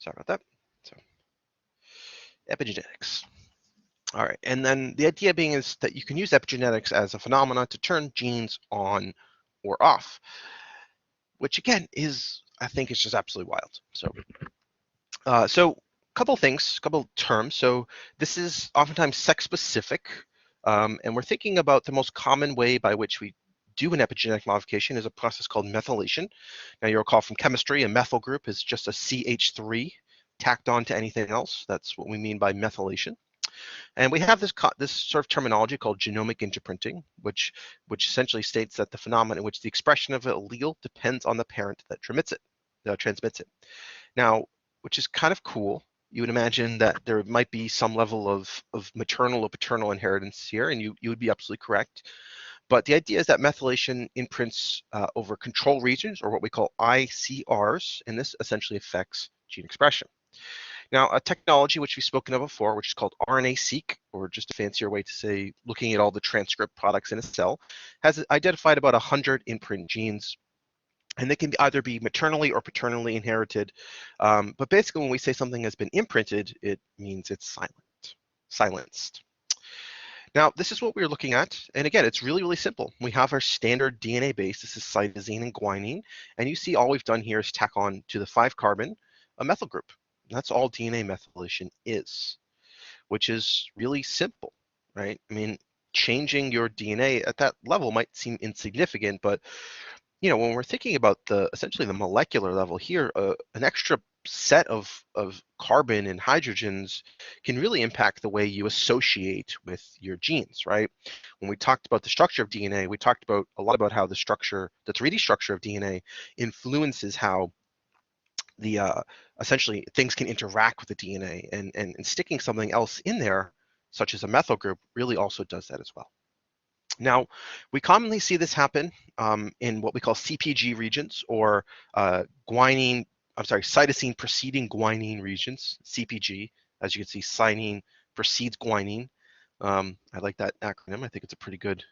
Sorry about that. So epigenetics. All right, and then the idea being is that you can use epigenetics as a phenomenon to turn genes on or off, which again is, I think, is just absolutely wild. So couple things, couple terms. So this is oftentimes sex specific, and we're thinking about the most common way by which we do an epigenetic modification is a process called methylation. Now you'll recall from chemistry, a methyl group is just a CH3 tacked on to anything else. That's what we mean by methylation. And we have this sort of terminology called genomic interprinting, which essentially states that the phenomenon in which the expression of an allele depends on the parent that transmits it. Now, which is kind of cool. You would imagine that there might be some level of maternal or paternal inheritance here, and you would be absolutely correct. But the idea is that methylation imprints over control regions, or what we call ICRs, and this essentially affects gene expression. Now, a technology which we've spoken of before, which is called RNA-seq, or just a fancier way to say looking at all the transcript products in a cell, has identified about 100 imprint genes, and they can either be maternally or paternally inherited. But basically, when we say something has been imprinted, it means it's silenced. Now, this is what we're looking at. And again, it's really, really simple. We have our standard DNA base. This is cytosine and guanine. And you see all we've done here is tack on to the 5-carbon a methyl group. That's all DNA methylation is, which is really simple, right? I mean, changing your DNA at that level might seem insignificant, but when we're thinking about essentially the molecular level here, an extra set of carbon and hydrogens can really impact the way you associate with your genes, right? When we talked about the structure of DNA, we talked about a lot about how the 3D structure of DNA influences how essentially things can interact with the DNA, and sticking something else in there, such as a methyl group, really also does that as well. Now, we commonly see this happen in what we call CPG regions, or cytosine preceding guanine regions, CPG. As you can see, cyanine precedes guanine. I like that acronym. I think it's a pretty good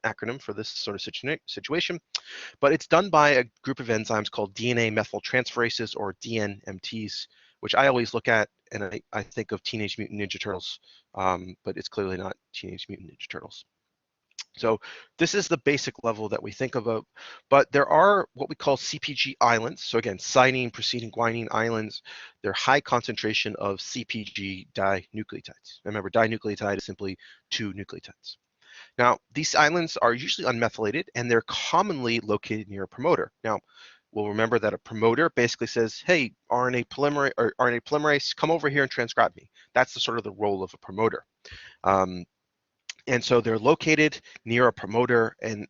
acronym for this sort of situation. But it's done by a group of enzymes called DNA methyltransferases, or DNMTs, which I always look at and I think of Teenage Mutant Ninja Turtles, but it's clearly not Teenage Mutant Ninja Turtles. So this is the basic level that we think of, but there are what we call CPG islands. So again, cyanine preceding guanine islands, they're high concentration of CPG dinucleotides. Remember, dinucleotide is simply 2 nucleotides. Now, these islands are usually unmethylated, and they're commonly located near a promoter. Now, we'll remember that a promoter basically says, hey, RNA polymerase, come over here and transcribe me. That's the sort of the role of a promoter. And so they're located near a promoter, and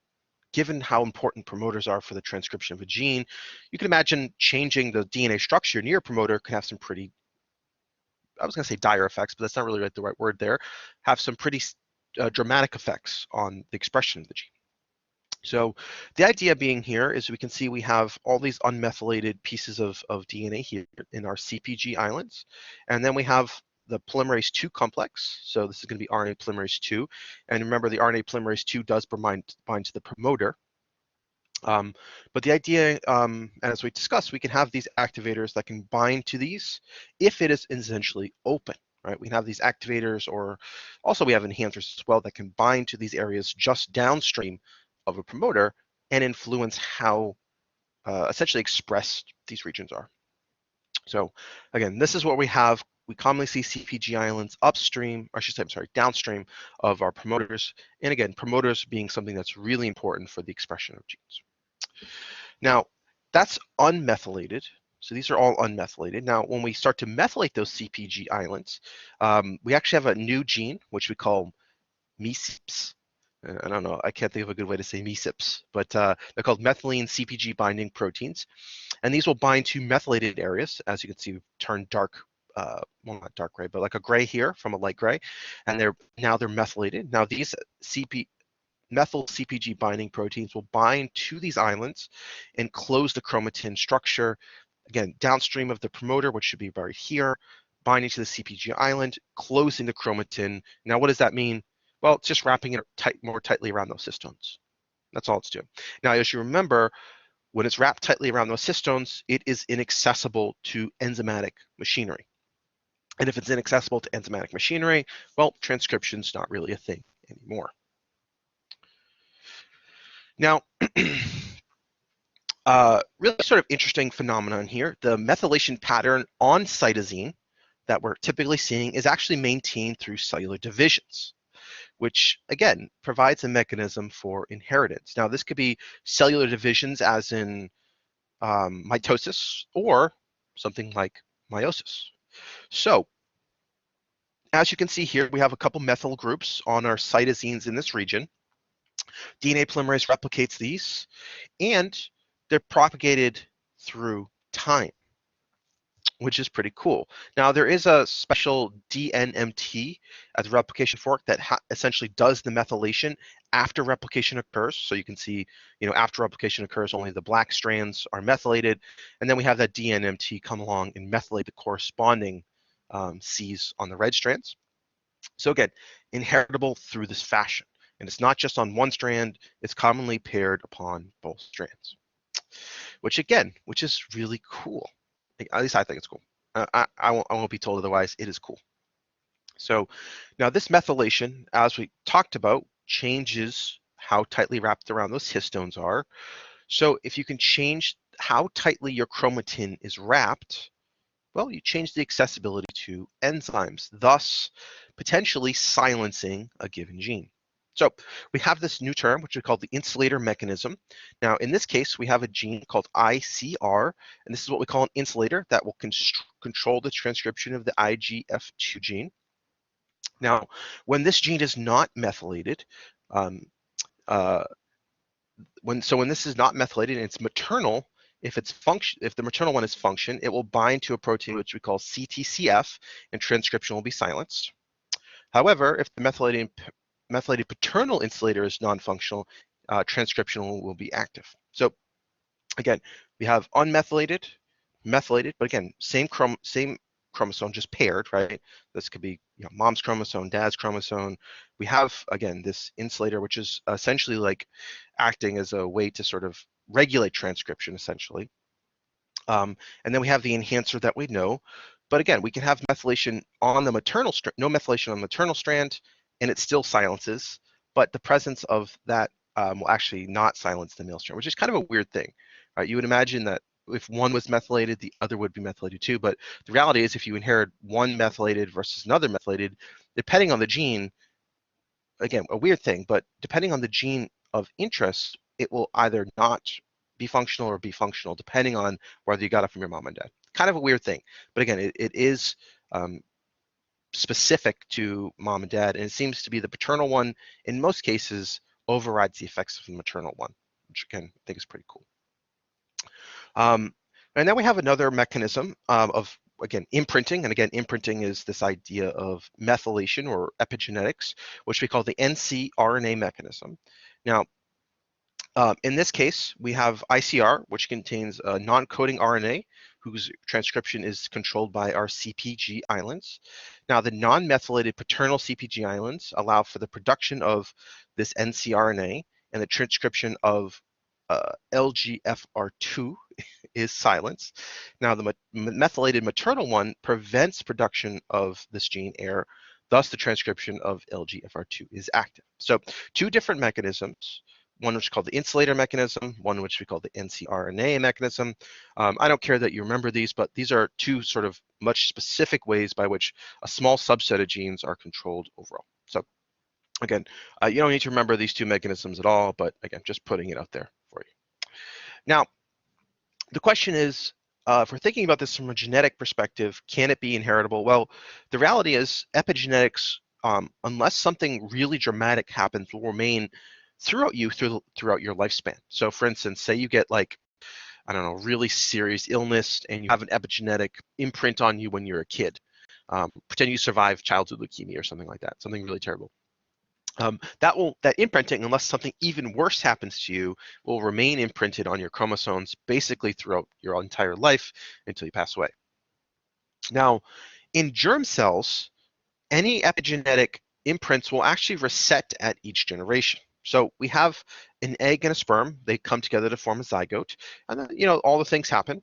given how important promoters are for the transcription of a gene, you can imagine changing the DNA structure near a promoter could have some pretty, I was going to say dire effects, but that's not really the right word there, have some pretty dramatic effects on the expression of the gene. So the idea being here is we can see we have all these unmethylated pieces of DNA here in our CPG islands, and then we have the polymerase II complex. So this is going to be RNA polymerase II. And remember, the RNA polymerase II does bind to the promoter. But the idea, as we discussed, we can have these activators that can bind to these if it is essentially open, right? We have these activators, or also we have enhancers as well that can bind to these areas just downstream of a promoter and influence how essentially expressed these regions are. So again, this is what we have. We commonly see CPG islands downstream of our promoters. And again, promoters being something that's really important for the expression of genes. Now, that's unmethylated. So these are all unmethylated. Now, when we start to methylate those CPG islands, we actually have a new gene, which we call MECPs. I don't know, I can't think of a good way to say MECPs, but they're called methylene CPG binding proteins. And these will bind to methylated areas. As you can see, turn dark, well, not dark gray, but like a gray here from a light gray. And they're methylated. Now these methyl CPG binding proteins will bind to these islands and close the chromatin structure. Again, downstream of the promoter, which should be right here, binding to the CPG island, closing the chromatin. Now, what does that mean? Well, it's just wrapping it more tightly around those histones. That's all it's doing. Now, as you remember, when it's wrapped tightly around those histones, it is inaccessible to enzymatic machinery. And if it's inaccessible to enzymatic machinery, well, transcription's not really a thing anymore. Now, really sort of interesting phenomenon here. The methylation pattern on cytosine that we're typically seeing is actually maintained through cellular divisions, which again provides a mechanism for inheritance. Now, this could be cellular divisions as in mitosis or something like meiosis. So, as you can see here, we have a couple methyl groups on our cytosines in this region. DNA polymerase replicates these, and they're propagated through time, which is pretty cool. Now, there is a special DNMT at the replication fork that essentially does the methylation after replication occurs. So you can see, after replication occurs, only the black strands are methylated, and then we have that DNMT come along and methylate the corresponding Cs on the red strands. So again, inheritable through this fashion. And it's not just on one strand, it's commonly paired upon both strands. Which is really cool. At least I think it's cool. I won't be told otherwise. It is cool. So now this methylation, as we talked about, changes how tightly wrapped around those histones are. So if you can change how tightly your chromatin is wrapped, well, you change the accessibility to enzymes, thus potentially silencing a given gene. So we have this new term, which we call the insulator mechanism. Now, in this case, we have a gene called ICR, and this is what we call an insulator that will control the transcription of the IGF2 gene. Now, when this gene is not methylated, when this is not methylated and it's maternal, if the maternal one is function, it will bind to a protein which we call CTCF, and transcription will be silenced. However, if the methylated paternal insulator is non-functional, transcription will be active. So again, we have unmethylated, methylated, but again, same chromosome, just paired, right? This could be mom's chromosome, dad's chromosome. We have, again, this insulator, which is essentially like acting as a way to sort of regulate transcription, essentially. And then we have the enhancer that we know. But again, we can have methylation on the maternal strand, no methylation on the maternal strand, and it still silences. But the presence of that will actually not silence the male strand, which is kind of a weird thing, right? You would imagine that if one was methylated, the other would be methylated too. But the reality is, if you inherit one methylated versus another methylated, depending on the gene, again, a weird thing, but depending on the gene of interest, it will either not be functional or be functional, depending on whether you got it from your mom and dad. Kind of a weird thing. But again, it is specific to mom and dad, and it seems to be the paternal one, in most cases, overrides the effects of the maternal one, which again, I think is pretty cool. And then we have another mechanism of, again, imprinting. And again, imprinting is this idea of methylation or epigenetics, which we call the ncRNA mechanism. Now, in this case, we have ICR, which contains a non-coding RNA whose transcription is controlled by our CPG islands. Now, the non-methylated paternal CPG islands allow for the production of this ncRNA, and the transcription of LGFR2 is silenced. Now, the methylated maternal one prevents production of this gene AIR, thus the transcription of LGFR2 is active. So two different mechanisms, one which is called the insulator mechanism, one which we call the ncRNA mechanism. I don't care that you remember these, but these are two sort of much specific ways by which a small subset of genes are controlled overall. So again, you don't need to remember these two mechanisms at all, but again, just putting it out there for you. Now, the question is, if we're thinking about this from a genetic perspective, can it be inheritable? Well, the reality is epigenetics, unless something really dramatic happens, will remain throughout your lifespan. So for instance, say you get like, I don't know, really serious illness and you have an epigenetic imprint on you when you're a kid. Pretend you survived childhood leukemia or something like that, something really terrible. That imprinting, unless something even worse happens to you, will remain imprinted on your chromosomes basically throughout your entire life until you pass away. Now, in germ cells, any epigenetic imprints will actually reset at each generation. So we have an egg and a sperm, they come together to form a zygote, and then, all the things happen,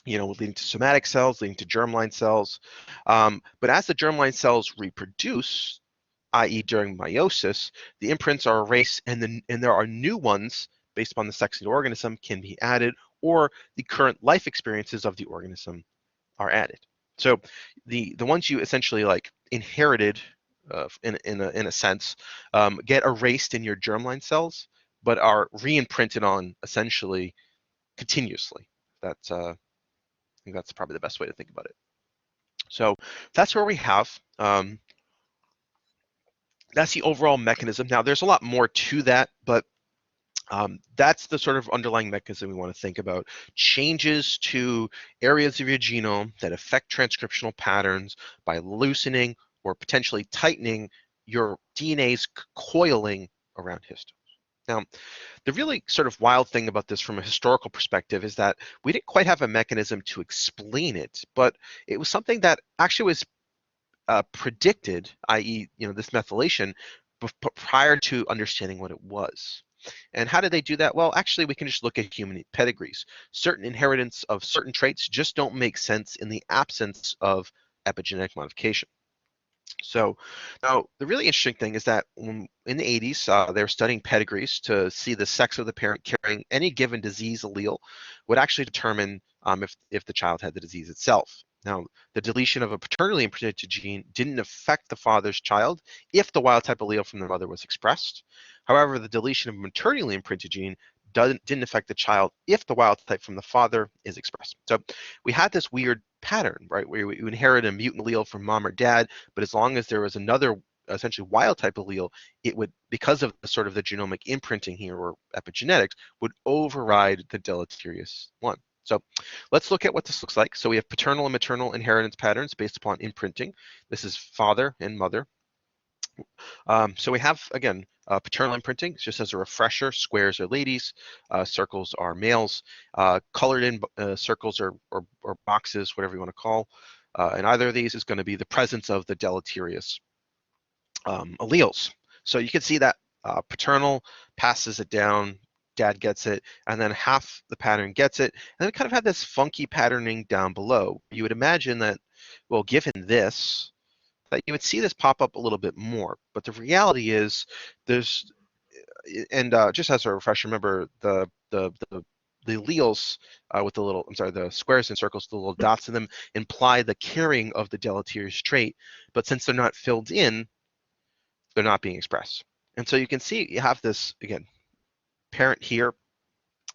leading to somatic cells, leading to germline cells. But as the germline cells reproduce, i.e. during meiosis, the imprints are erased, and there are new ones based upon the sex of the organism can be added, or the current life experiences of the organism are added. So the ones you essentially like inherited, in a sense, get erased in your germline cells, but are re-imprinted on essentially continuously. That's I think that's probably the best way to think about it. So that's where we have. That's the overall mechanism. Now, there's a lot more to that, but that's the sort of underlying mechanism we want to think about. Changes to areas of your genome that affect transcriptional patterns by loosening or potentially tightening your DNA's coiling around histones. Now, the really sort of wild thing about this from a historical perspective is that we didn't quite have a mechanism to explain it, but it was something that actually was predicted, i.e., this methylation, prior to understanding what it was. And how did they do that? Well, actually, we can just look at human pedigrees. Certain inheritance of certain traits just don't make sense in the absence of epigenetic modification. So now the really interesting thing is that in the 80s, they were studying pedigrees to see the sex of the parent carrying any given disease allele would actually determine if the child had the disease itself. Now, the deletion of a paternally imprinted gene didn't affect the father's child if the wild type allele from the mother was expressed. However, the deletion of a maternally imprinted gene didn't affect the child if the wild type from the father is expressed. So we had this weird pattern, right, where you inherit a mutant allele from mom or dad, but as long as there was another essentially wild type allele, it would, because of the sort of the genomic imprinting here, or epigenetics, would override the deleterious one. So let's look at what this looks like. So we have paternal and maternal inheritance patterns based upon imprinting. This is father and mother. So we have, again, paternal imprinting, just as a refresher. Squares are ladies, circles are males. Colored in circles or boxes, whatever you want to call, and either of these is going to be the presence of the deleterious alleles. So you can see that paternal passes it down, dad gets it, and then half the pattern gets it. And then we kind of have this funky patterning down below. You would imagine that, well, given this, that you would see this pop up a little bit more. But the reality is there's, and just as a refresher, remember the alleles with the little, I'm sorry, the squares and circles, the little dots in them imply the carrying of the deleterious trait. But since they're not filled in, they're not being expressed. And so you can see you have this, again, parent here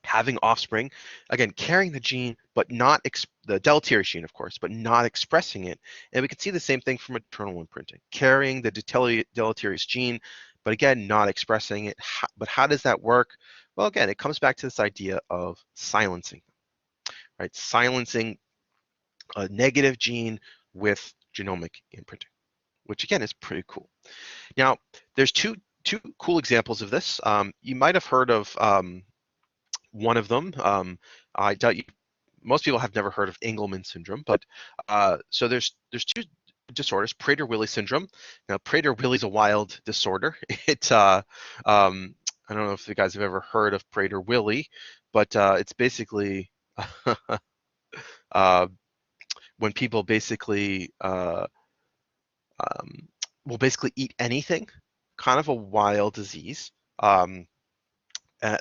having offspring, again, carrying the gene, but not the deleterious gene, of course, but not expressing it. And we can see the same thing for maternal imprinting, carrying the deleterious gene, but again, not expressing it. But how does that work? Well, again, it comes back to this idea of silencing, right? Silencing a negative gene with genomic imprinting, which again is pretty cool. Now, there's two cool examples of this. You might have heard of one of them. I doubt most people have never heard of Engelmann syndrome, but so there's two disorders: Prader-Willi syndrome. Now, Prader-Willi is a wild disorder. I don't know if you guys have ever heard of Prader-Willi, but it's basically uh, when people basically will basically eat anything. Kind of a wild disease.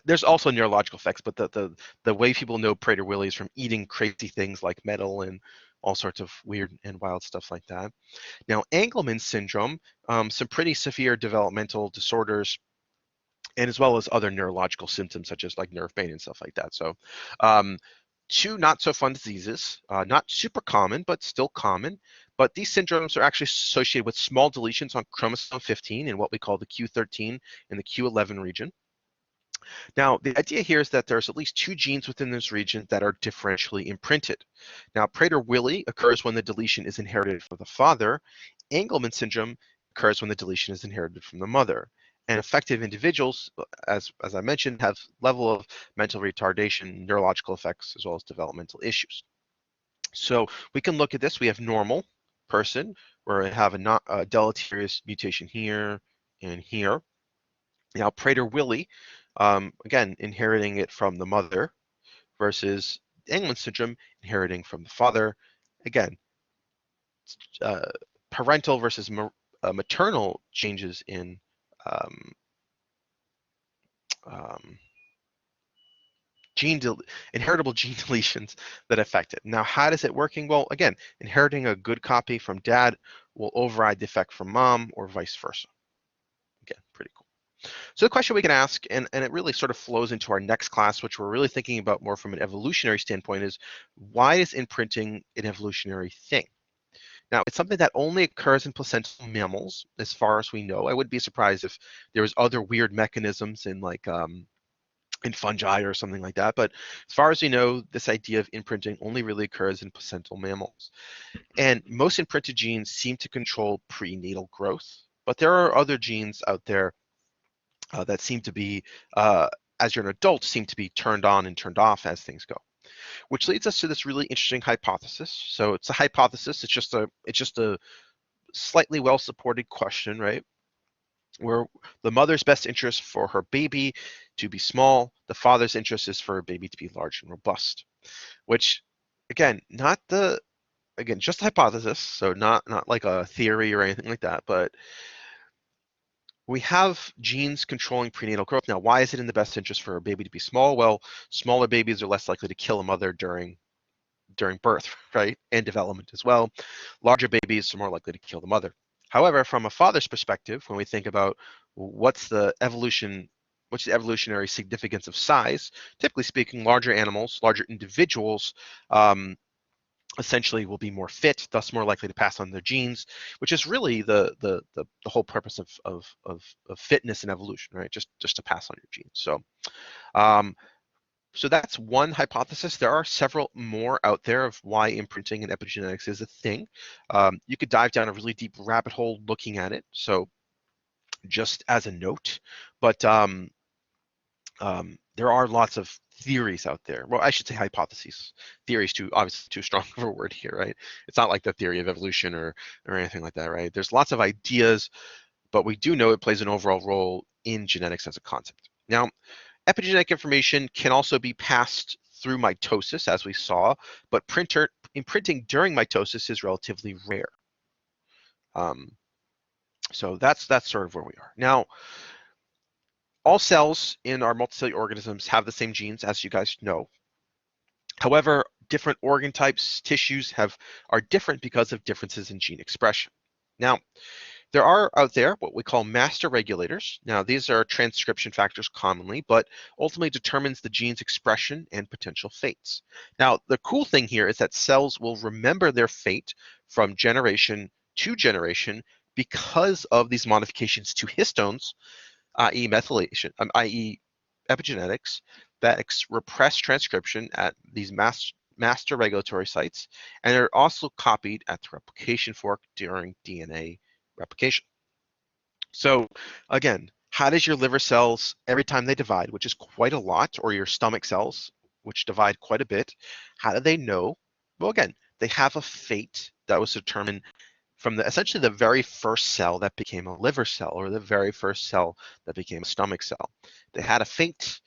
There's also neurological effects, but the way people know Prader-Willi is from eating crazy things like metal and all sorts of weird and wild stuff like that. Now, Engelmann syndrome, some pretty severe developmental disorders, and as well as other neurological symptoms such as like nerve pain and stuff like that. So, two not so fun diseases, not super common, but still common. But these syndromes are actually associated with small deletions on chromosome 15 in what we call the Q13 and the Q11 region. Now, the idea here is that there's at least two genes within this region that are differentially imprinted. Now, Prader-Willi occurs when the deletion is inherited from the father. Engelmann syndrome occurs when the deletion is inherited from the mother. And affected individuals, as I mentioned, have level of mental retardation, neurological effects, as well as developmental issues. So we can look at this. We have normal person, where we have a deleterious mutation here and here. Now, Prader-Willi Again, inheriting it from the mother versus Angelman syndrome, inheriting from the father. Again, uh, parental versus maternal changes in um, um, inheritable gene deletions that affect it. Now, how does it working? Well, again, inheriting a good copy from dad will override the effect from mom or vice versa. Again, pretty cool. So the question we can ask, and it really sort of flows into our next class, which we're really thinking about more from an evolutionary standpoint, is why is imprinting an evolutionary thing? Now, it's something that only occurs in placental mammals, as far as we know. I wouldn't be surprised if there was other weird mechanisms in like in fungi or something like that. But as far as we know, this idea of imprinting only really occurs in placental mammals. And most imprinted genes seem to control prenatal growth, but there are other genes out there that seem to be, as you're an adult, seem to be turned on and turned off as things go. Which leads us to this really interesting hypothesis. So it's a hypothesis. It's just a slightly well-supported question, right? Where the mother's best interest for her baby to be small, the father's interest is for her baby to be large and robust. Which, again, not the again just a hypothesis, so not like a theory or anything like that, but we have genes controlling prenatal growth. Now, why is it in the best interest for a baby to be small? Well, smaller babies are less likely to kill a mother during birth, right? And development as well. Larger babies are more likely to kill the mother. However, from a father's perspective, when we think about what's the evolutionary significance of size, typically speaking, larger animals, larger individuals, essentially will be more fit, thus more likely to pass on their genes, which is really the whole purpose of fitness and evolution, right? Just to pass on your genes. Um, so that's one hypothesis. There are several more out there of why imprinting and epigenetics is a thing. You could dive down a really deep rabbit hole looking at it. So just as a note, but there are lots of theories out there. Well, I should say hypotheses. Theories too, obviously too strong of a word here, right? It's not like the theory of evolution or anything like that, right? There's lots of ideas, but we do know it plays an overall role in genetics as a concept. Now, epigenetic information can also be passed through mitosis, as we saw, but imprinting during mitosis is relatively rare. Um, so that's sort of where we are. Now, all cells in our multicellular organisms have the same genes, as you guys know. However, different organ types, tissues are different because of differences in gene expression. Now, there are out there what we call master regulators. Now, these are transcription factors commonly, but ultimately determines the gene's expression and potential fates. Now, the cool thing here is that cells will remember their fate from generation to generation because of these modifications to histones, i.e. methylation, i.e. epigenetics, that repress transcription at these master regulatory sites, and are also copied at the replication fork during DNA replication. So again, how does your liver cells, every time they divide, which is quite a lot, or your stomach cells, which divide quite a bit, how do they know? Well, again, they have a fate that was determined from essentially the very first cell that became a liver cell, or the very first cell that became a stomach cell. They had a fate,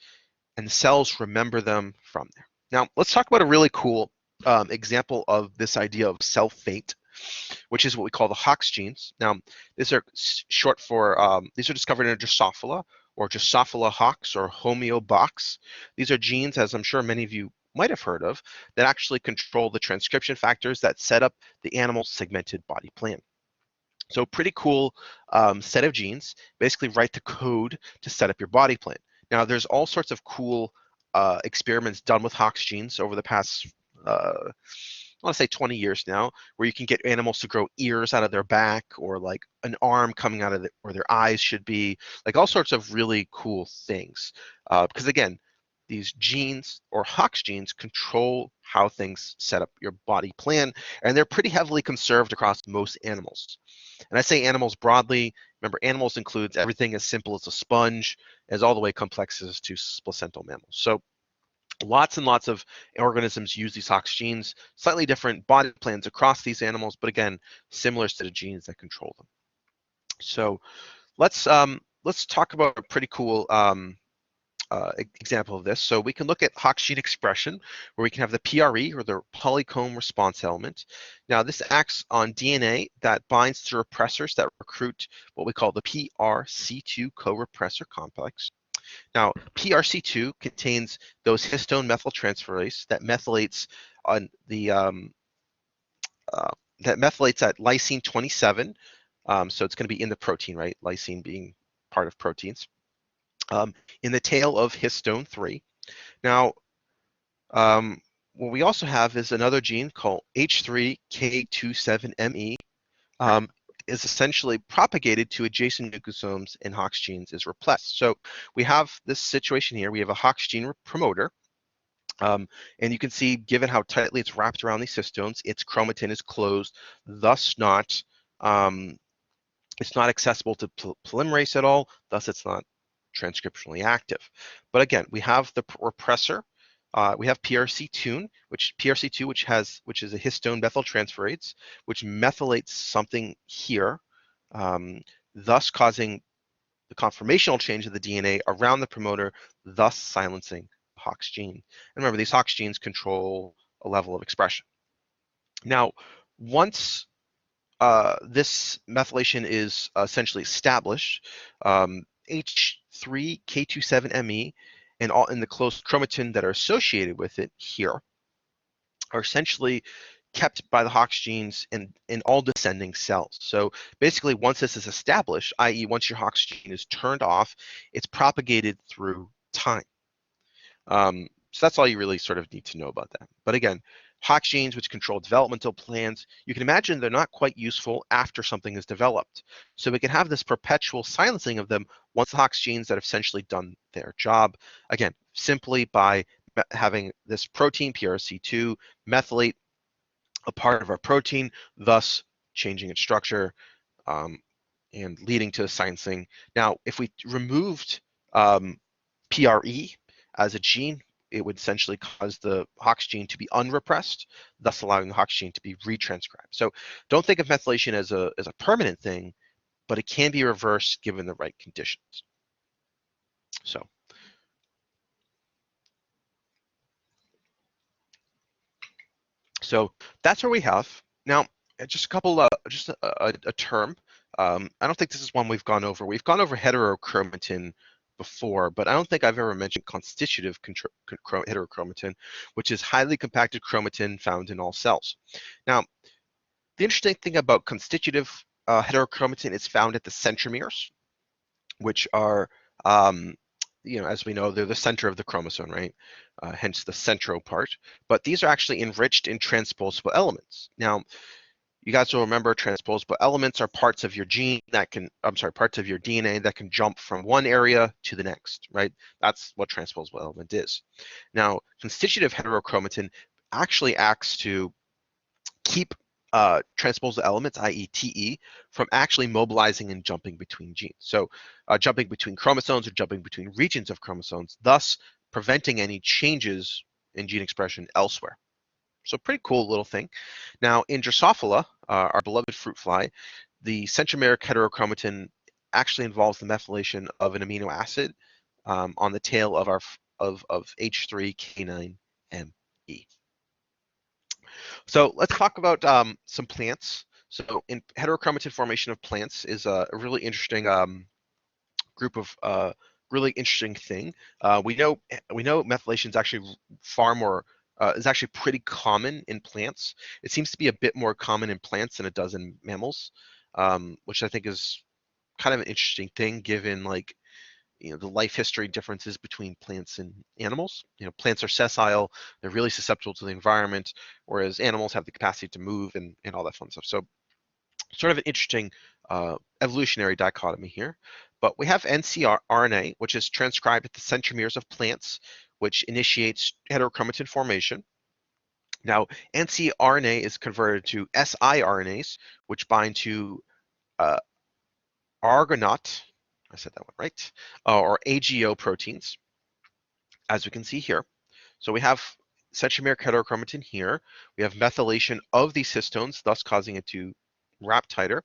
and the cells remember them from there. Now, let's talk about a really cool example of this idea of cell fate, which is what we call the Hox genes. Now, these are short for, these are discovered in Drosophila, or Drosophila hox, or homeobox. These are genes, as I'm sure many of you might have heard of, that actually control the transcription factors that set up the animal's segmented body plan. So pretty cool set of genes, basically write the code to set up your body plan. Now, there's all sorts of cool experiments done with Hox genes over the past I want to say 20 years now, where you can get animals to grow ears out of their back, or like an arm coming out of where their eyes should be, like all sorts of really cool things. Because again, these genes, or Hox genes, control how things set up your body plan, and they're pretty heavily conserved across most animals. And I say animals broadly. Remember, animals includes everything as simple as a sponge, as all the way complex as to placental mammals. So lots and lots of organisms use these Hox genes, slightly different body plans across these animals, but again, similar set of genes that control them. So let's talk about a pretty cool example of this. So we can look at Hox gene expression, where we can have the PRE, or the polycomb response element. Now, this acts on DNA that binds to repressors that recruit what we call the PRC2 co-repressor complex. Now, PRC2 contains those histone methyltransferase that methylates on the uh, that methylates at lysine 27. So it's going to be in the protein, right? Lysine being part of proteins. In the tail of histone 3. Now, what we also have is another gene called H3K27ME, is essentially propagated to adjacent nucleosomes, and Hox genes is repressed. So we have this situation here. We have a Hox gene promoter, and you can see, given how tightly it's wrapped around these histones, its chromatin is closed, thus it's not accessible to polymerase at all, thus it's not transcriptionally active. But again, we have the repressor, we have PRC2, which is a histone methyltransferase, which methylates something here, thus causing the conformational change of the DNA around the promoter, thus silencing Hox gene. And remember, these Hox genes control a level of expression. Now, once this methylation is essentially established, H3K27ME and the close chromatin that are associated with it here are essentially kept by the Hox genes in all descending cells. So basically, once this is established, i.e. once your Hox gene is turned off, it's propagated through time. So that's all you really sort of need to know about that. But again, Hox genes, which control developmental plans, you can imagine they're not quite useful after something is developed. So we can have this perpetual silencing of them once the Hox genes that have essentially done their job. Again, simply by having this protein, PRC2, methylate a part of our protein, thus changing its structure and leading to silencing. Now, if we removed PRE as a gene, it would essentially cause the Hox gene to be unrepressed, thus allowing the Hox gene to be retranscribed. So don't think of methylation as a permanent thing, but it can be reversed given the right conditions. So that's what we have. Now, just a couple, just a term. I don't think this is one we've gone over. We've gone over heterochromatin before, but I don't think I've ever mentioned constitutive heterochromatin, which is highly compacted chromatin found in all cells. Now, the interesting thing about constitutive heterochromatin is found at the centromeres, which are, as we know, they're the center of the chromosome, right? Hence the centro part. But these are actually enriched in transposable elements. Now, you guys will remember transposable elements are parts of your parts of your DNA that can jump from one area to the next, right? That's what transposable element is. Now, constitutive heterochromatin actually acts to keep transposable elements, i.e. TE, from actually mobilizing and jumping between genes. So jumping between chromosomes or jumping between regions of chromosomes, thus preventing any changes in gene expression elsewhere. So pretty cool little thing. Now in Drosophila, our beloved fruit fly, the centromeric heterochromatin actually involves the methylation of an amino acid on the tail of H3K9ME. So let's talk about some plants. So in heterochromatin formation of plants is a really interesting group of really interesting thing. We know methylation is actually far more is actually pretty common in plants. It seems to be a bit more common in plants than it does in mammals, which I think is kind of an interesting thing given the life history differences between plants and animals. Plants are sessile, they're really susceptible to the environment, whereas animals have the capacity to move and all that fun stuff. So sort of an interesting evolutionary dichotomy here. But we have ncRNA, which is transcribed at the centromeres of plants, which initiates heterochromatin formation. Now, ncRNA is converted to siRNAs, which bind to argonaute, I said that one right, or AGO proteins, as we can see here. So we have centromeric heterochromatin here. We have methylation of these histones, thus causing it to wrap tighter.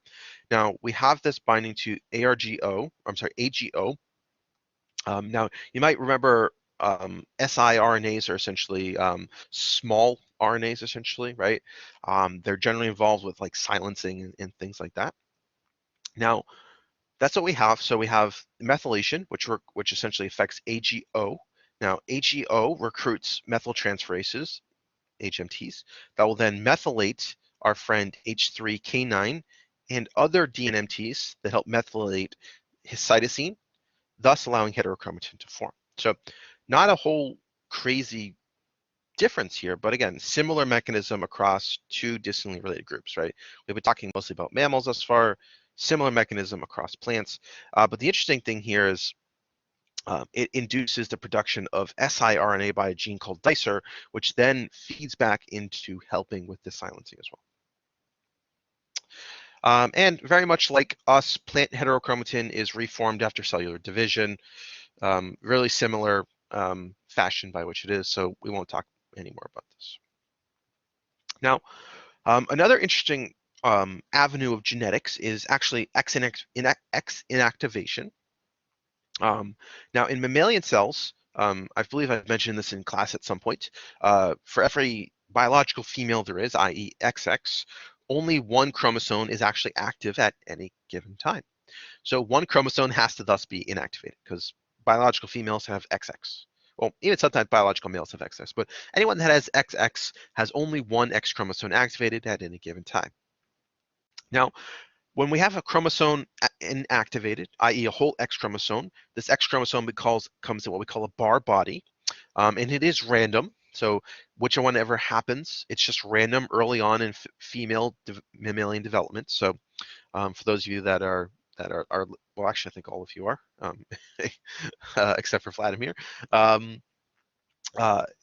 Now we have this binding to AGO, Now, you might remember siRNAs are essentially small RNAs, essentially, right? They're generally involved with like silencing and things like that. Now, that's what we have. So we have methylation, which essentially affects AGO. Now, AGO recruits methyltransferases, HMTs, that will then methylate our friend H3K9 and other DNMTs that help methylate his cytosine, thus allowing heterochromatin to form. So not a whole crazy difference here, but again, similar mechanism across two distantly related groups, right? We've been talking mostly about mammals thus far, similar mechanism across plants. But the interesting thing here is it induces the production of siRNA by a gene called dicer, which then feeds back into helping with the silencing as well. And very much like us, plant heterochromatin is reformed after cellular division, really similar fashion by which it is, so we won't talk anymore about this. Now, another interesting avenue of genetics is actually X inactivation. Now, in mammalian cells, I believe I've mentioned this in class at some point, for every biological female there is, i.e. XX, only one chromosome is actually active at any given time. So one chromosome has to thus be inactivated because biological females have XX. Well, even sometimes biological males have XX, but anyone that has XX has only one X chromosome activated at any given time. Now, when we have a chromosome inactivated, i.e. a whole X chromosome, this X chromosome comes in what we call a bar body, and it is random. So which one ever happens, it's just random early on in female mammalian development. So for those of you that are well, actually, I think all of you are, except for Vladimir. Um,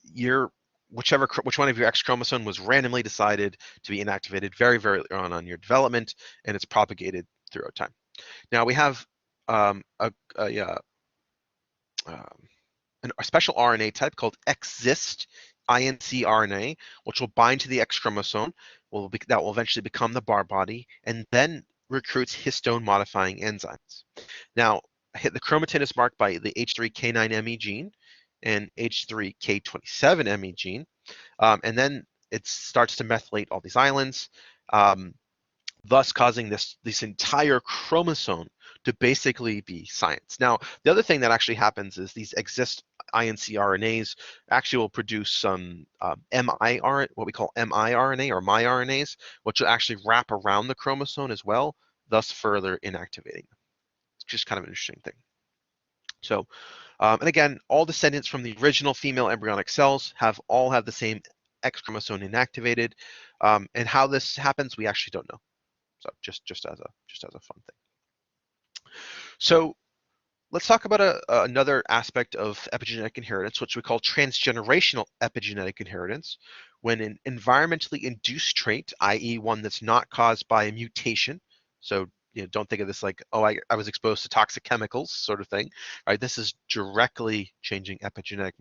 your which one of your X chromosome was randomly decided to be inactivated very, very early on your development, and it's propagated throughout time. Now we have a a special RNA type called exist INC RNA, which will bind to the X chromosome, that will eventually become the bar body, and then recruits histone modifying enzymes. Now, the chromatin is marked by the H3K9ME gene and H3K27ME gene, and then it starts to methylate all these islands. Thus causing this entire chromosome to basically be science. Now, the other thing that actually happens is these exist INC RNAs actually will produce some what we call miRNA or miRNAs, which will actually wrap around the chromosome as well, thus further inactivating them. It's just kind of an interesting thing. So, and again, all descendants from the original female embryonic cells all have the same X chromosome inactivated, and how this happens, we actually don't know. So just as a fun thing. So let's talk about another aspect of epigenetic inheritance, which we call transgenerational epigenetic inheritance. When an environmentally induced trait, i.e. one that's not caused by a mutation, so don't think of this like, oh, I was exposed to toxic chemicals sort of thing, right? This is directly changing epigenetic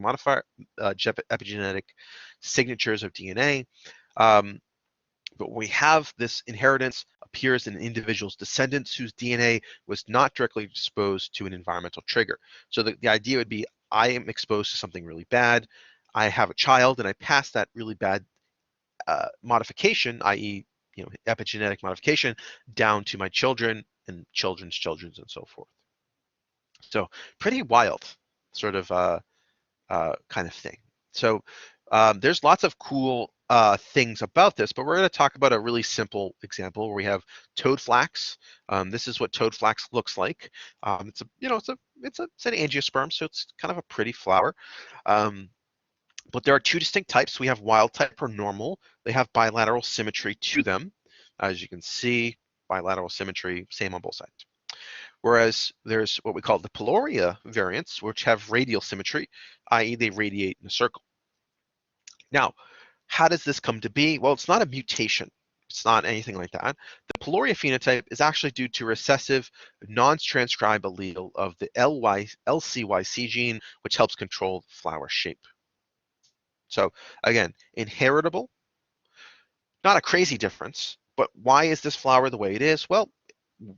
epigenetic signatures of DNA. But when we have this inheritance appears in an individual's descendants whose DNA was not directly exposed to an environmental trigger. So the idea would be, I am exposed to something really bad. I have a child and I pass that really bad modification, i.e. epigenetic modification, down to my children and children's children's and so forth. So pretty wild sort of kind of thing. So there's lots of cool things about this, but we're going to talk about a really simple example where we have toad flax. This is what toad flax looks like. It's an angiosperm, so it's kind of a pretty flower. But there are two distinct types. We have wild type or normal. They have bilateral symmetry to them. As you can see, bilateral symmetry, same on both sides. Whereas there's what we call the Peloria variants, which have radial symmetry, i.e. they radiate in a circle. Now, how does this come to be? Well, it's not a mutation. It's not anything like that. The Peloria phenotype is actually due to recessive non-transcribed allele of the LCYC gene, which helps control flower shape. So again, inheritable, not a crazy difference, but why is this flower the way it is? Well,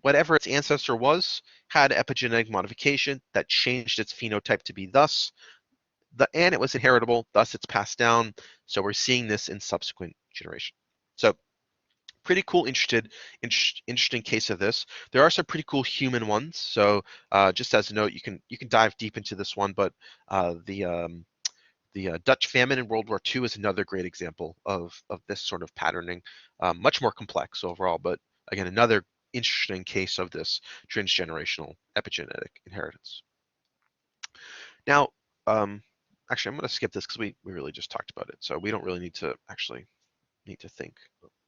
whatever its ancestor was had epigenetic modification that changed its phenotype to be thus, and it was inheritable, thus it's passed down. So we're seeing this in subsequent generation. So pretty cool, interesting case of this. There are some pretty cool human ones. So just as a note, you can dive deep into this one, but the Dutch famine in World War II is another great example of this sort of patterning, much more complex overall, but again, another interesting case of this transgenerational epigenetic inheritance. Now, actually, I'm going to skip this because we really just talked about it, so we don't really need to actually think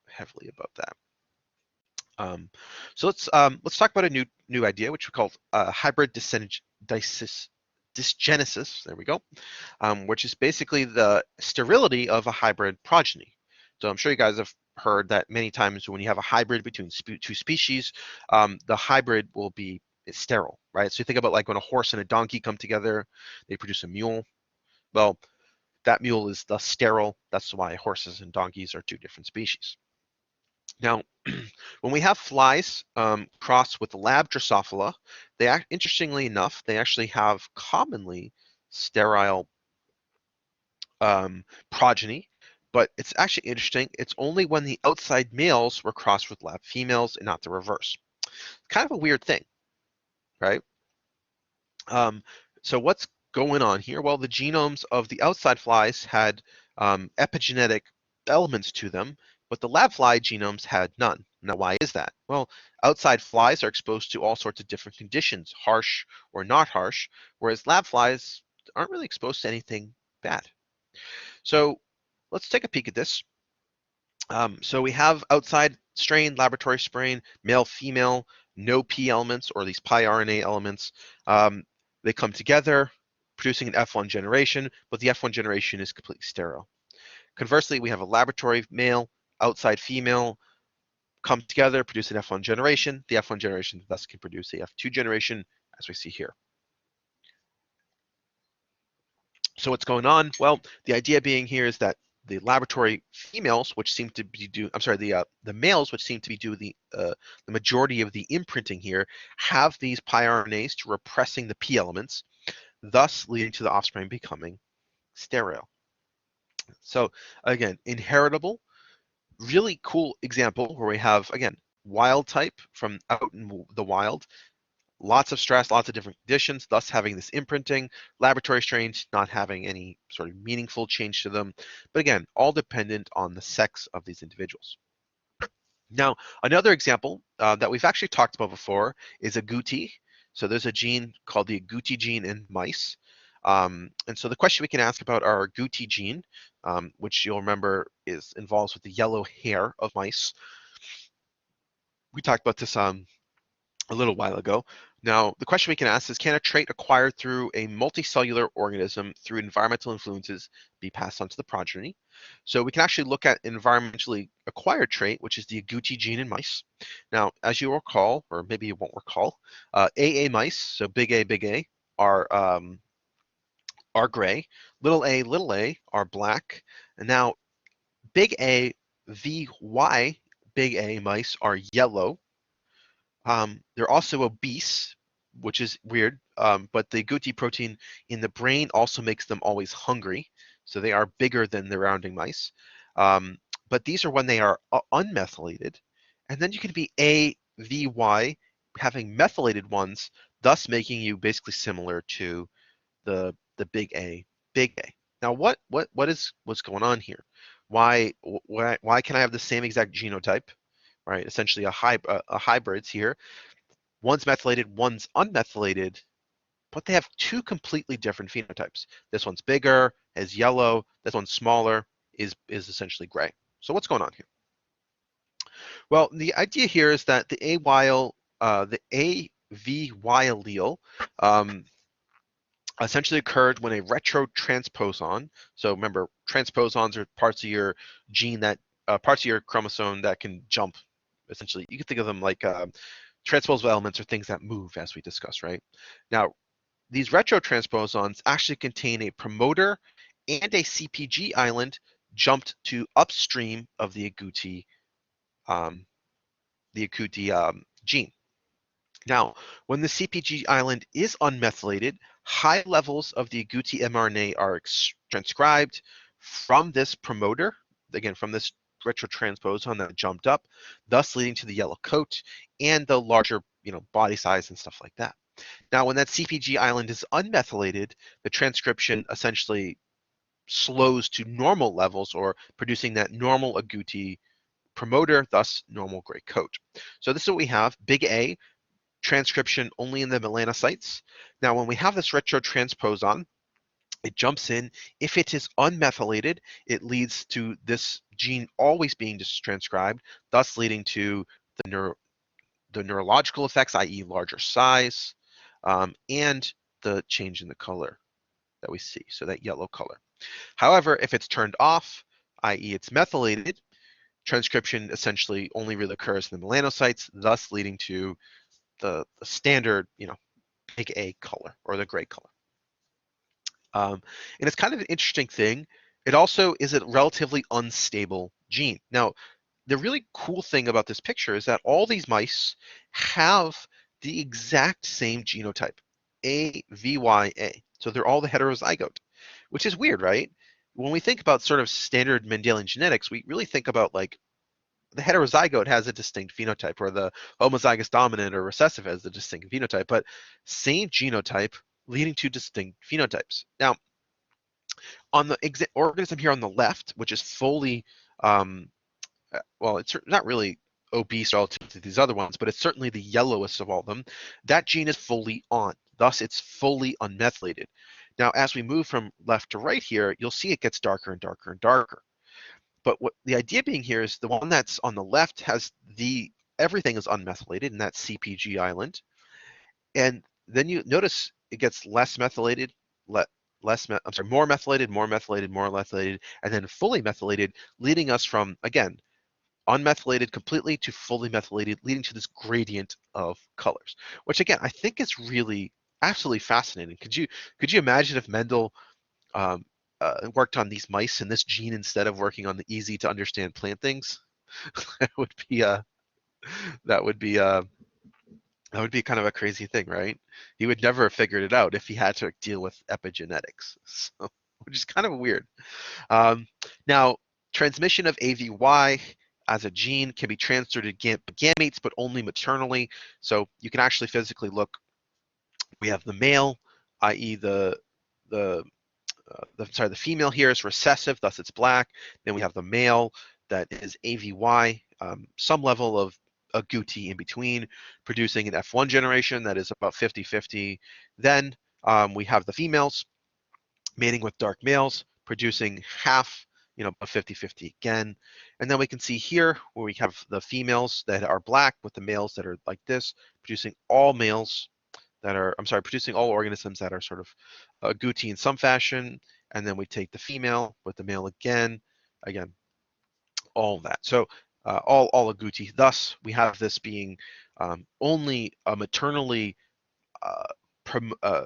heavily about that. So let's talk about a new idea, which we call hybrid dysgenesis. There we go, which is basically the sterility of a hybrid progeny. So I'm sure you guys have heard that many times when you have a hybrid between two species, the hybrid will be sterile, right? So you think about like when a horse and a donkey come together, they produce a mule. Well, that mule is thus sterile. That's why horses and donkeys are two different species. Now, when we have flies crossed with lab Drosophila, interestingly enough, they actually have commonly sterile progeny, but it's actually interesting. It's only when the outside males were crossed with lab females and not the reverse. Kind of a weird thing, right? Um, so what's going on here? Well, the genomes of the outside flies had epigenetic elements to them, but the lab fly genomes had none. Now, why is that? Well, outside flies are exposed to all sorts of different conditions, harsh or not harsh, whereas lab flies aren't really exposed to anything bad. So let's take a peek at this. So we have outside strain, laboratory strain, male, female, no P elements or these pi RNA elements. They come together, producing an F1 generation, but the F1 generation is completely sterile. Conversely, we have a laboratory male, outside female, come together, produce an F1 generation. The F1 generation thus can produce a F2 generation, as we see here. So what's going on? Well, the idea being here is that the laboratory females, which seem to be the males, which seem to be doing the majority of the imprinting here, have these pi RNAs to repressing the P elements, thus leading to the offspring becoming sterile. So again, inheritable, really cool example where we have, again, wild type from out in the wild, lots of stress, lots of different conditions, thus having this imprinting, laboratory strains not having any sort of meaningful change to them. But again, all dependent on the sex of these individuals. Now, another example that we've actually talked about before is agouti. So there's a gene called the agouti gene in mice. And so the question we can ask about our agouti gene, which you'll remember involves with the yellow hair of mice. We talked about this a little while ago. Now, the question we can ask is, can a trait acquired through a multicellular organism through environmental influences be passed on to the progeny? So we can actually look at an environmentally acquired trait, which is the agouti gene in mice. Now, as you recall, or maybe you won't recall, AA mice, so big A, are gray. Little a are black. And now big A, VY, big A mice are yellow. They're also obese, which is weird, but the agouti protein in the brain also makes them always hungry, so they are bigger than the rounding mice. But these are when they are unmethylated, and then you can be AVY, having methylated ones, thus making you basically similar to the big A, big A. Now, what's going on here? Why can I have the same exact genotype, right? Essentially a hybrids here. One's methylated, one's unmethylated, but they have two completely different phenotypes. This one's bigger, is yellow. This one's smaller, is essentially gray. So what's going on here? Well, the idea here is that the AVY allele essentially occurred when a retrotransposon. So remember, transposons are parts of your gene parts of your chromosome that can jump. Essentially, you can think of them like transposable elements are things that move, as we discussed, right? Now, these retrotransposons actually contain a promoter and a CPG island jumped to upstream of the agouti gene. Now, when the CPG island is unmethylated, high levels of the agouti mRNA are transcribed from this promoter, again, from this retrotransposon that jumped up, thus leading to the yellow coat and the larger, body size and stuff like that. Now, when that CPG island is unmethylated, the transcription essentially slows to normal levels or producing that normal agouti promoter, thus normal gray coat. So this is what we have, big A, transcription only in the melanocytes. Now, when we have this retrotransposon, it jumps in. If it is unmethylated, it leads to this gene always being transcribed, thus leading to the neurological effects, i.e. larger size, and the change in the color that we see, so that yellow color. However, if it's turned off, i.e. it's methylated, transcription essentially only really occurs in the melanocytes, thus leading to the standard, big A color or the gray color. And it's kind of an interesting thing. It also is a relatively unstable gene. Now, the really cool thing about this picture is that all these mice have the exact same genotype, AVYA. So they're all the heterozygote, which is weird, right? When we think about sort of standard Mendelian genetics, we really think about like the heterozygote has a distinct phenotype, or the homozygous dominant or recessive has a distinct phenotype, but same genotype leading to distinct phenotypes. Now, on the organism here on the left, which is fully, well, it's not really obese relative to these other ones, but it's certainly the yellowest of all of them, that gene is fully on. Thus, it's fully unmethylated. Now, as we move from left to right here, you'll see it gets darker and darker and darker. But what the idea being here is the one that's on the left has everything is unmethylated in that CPG island. And then you notice it gets less methylated, more methylated, more methylated, more methylated, and then fully methylated, leading us from, again, unmethylated completely to fully methylated, leading to this gradient of colors, which again, I think is really absolutely fascinating. Could you imagine if Mendel um, worked on these mice and this gene instead of working on the easy to understand plant things? that would be that would be that would be kind of a crazy thing, right? He would never have figured it out if he had to deal with epigenetics, so, which is kind of weird. Now, transmission of AVY as a gene can be transferred to gametes, but only maternally. So you can actually physically look. We have the male, i.e. the the female here is recessive, thus it's black. Then we have the male that is AVY, some level of agouti in between, producing an F1 generation that is about 50-50. Then we have the females mating with dark males, producing half, a 50-50 again. And then we can see here where we have the females that are black with the males that are like this, producing all males that are, I'm sorry, producing all organisms that are sort of agouti in some fashion. And then we take the female with the male again, all of that. So all agouti. Thus, we have this being only a maternally uh,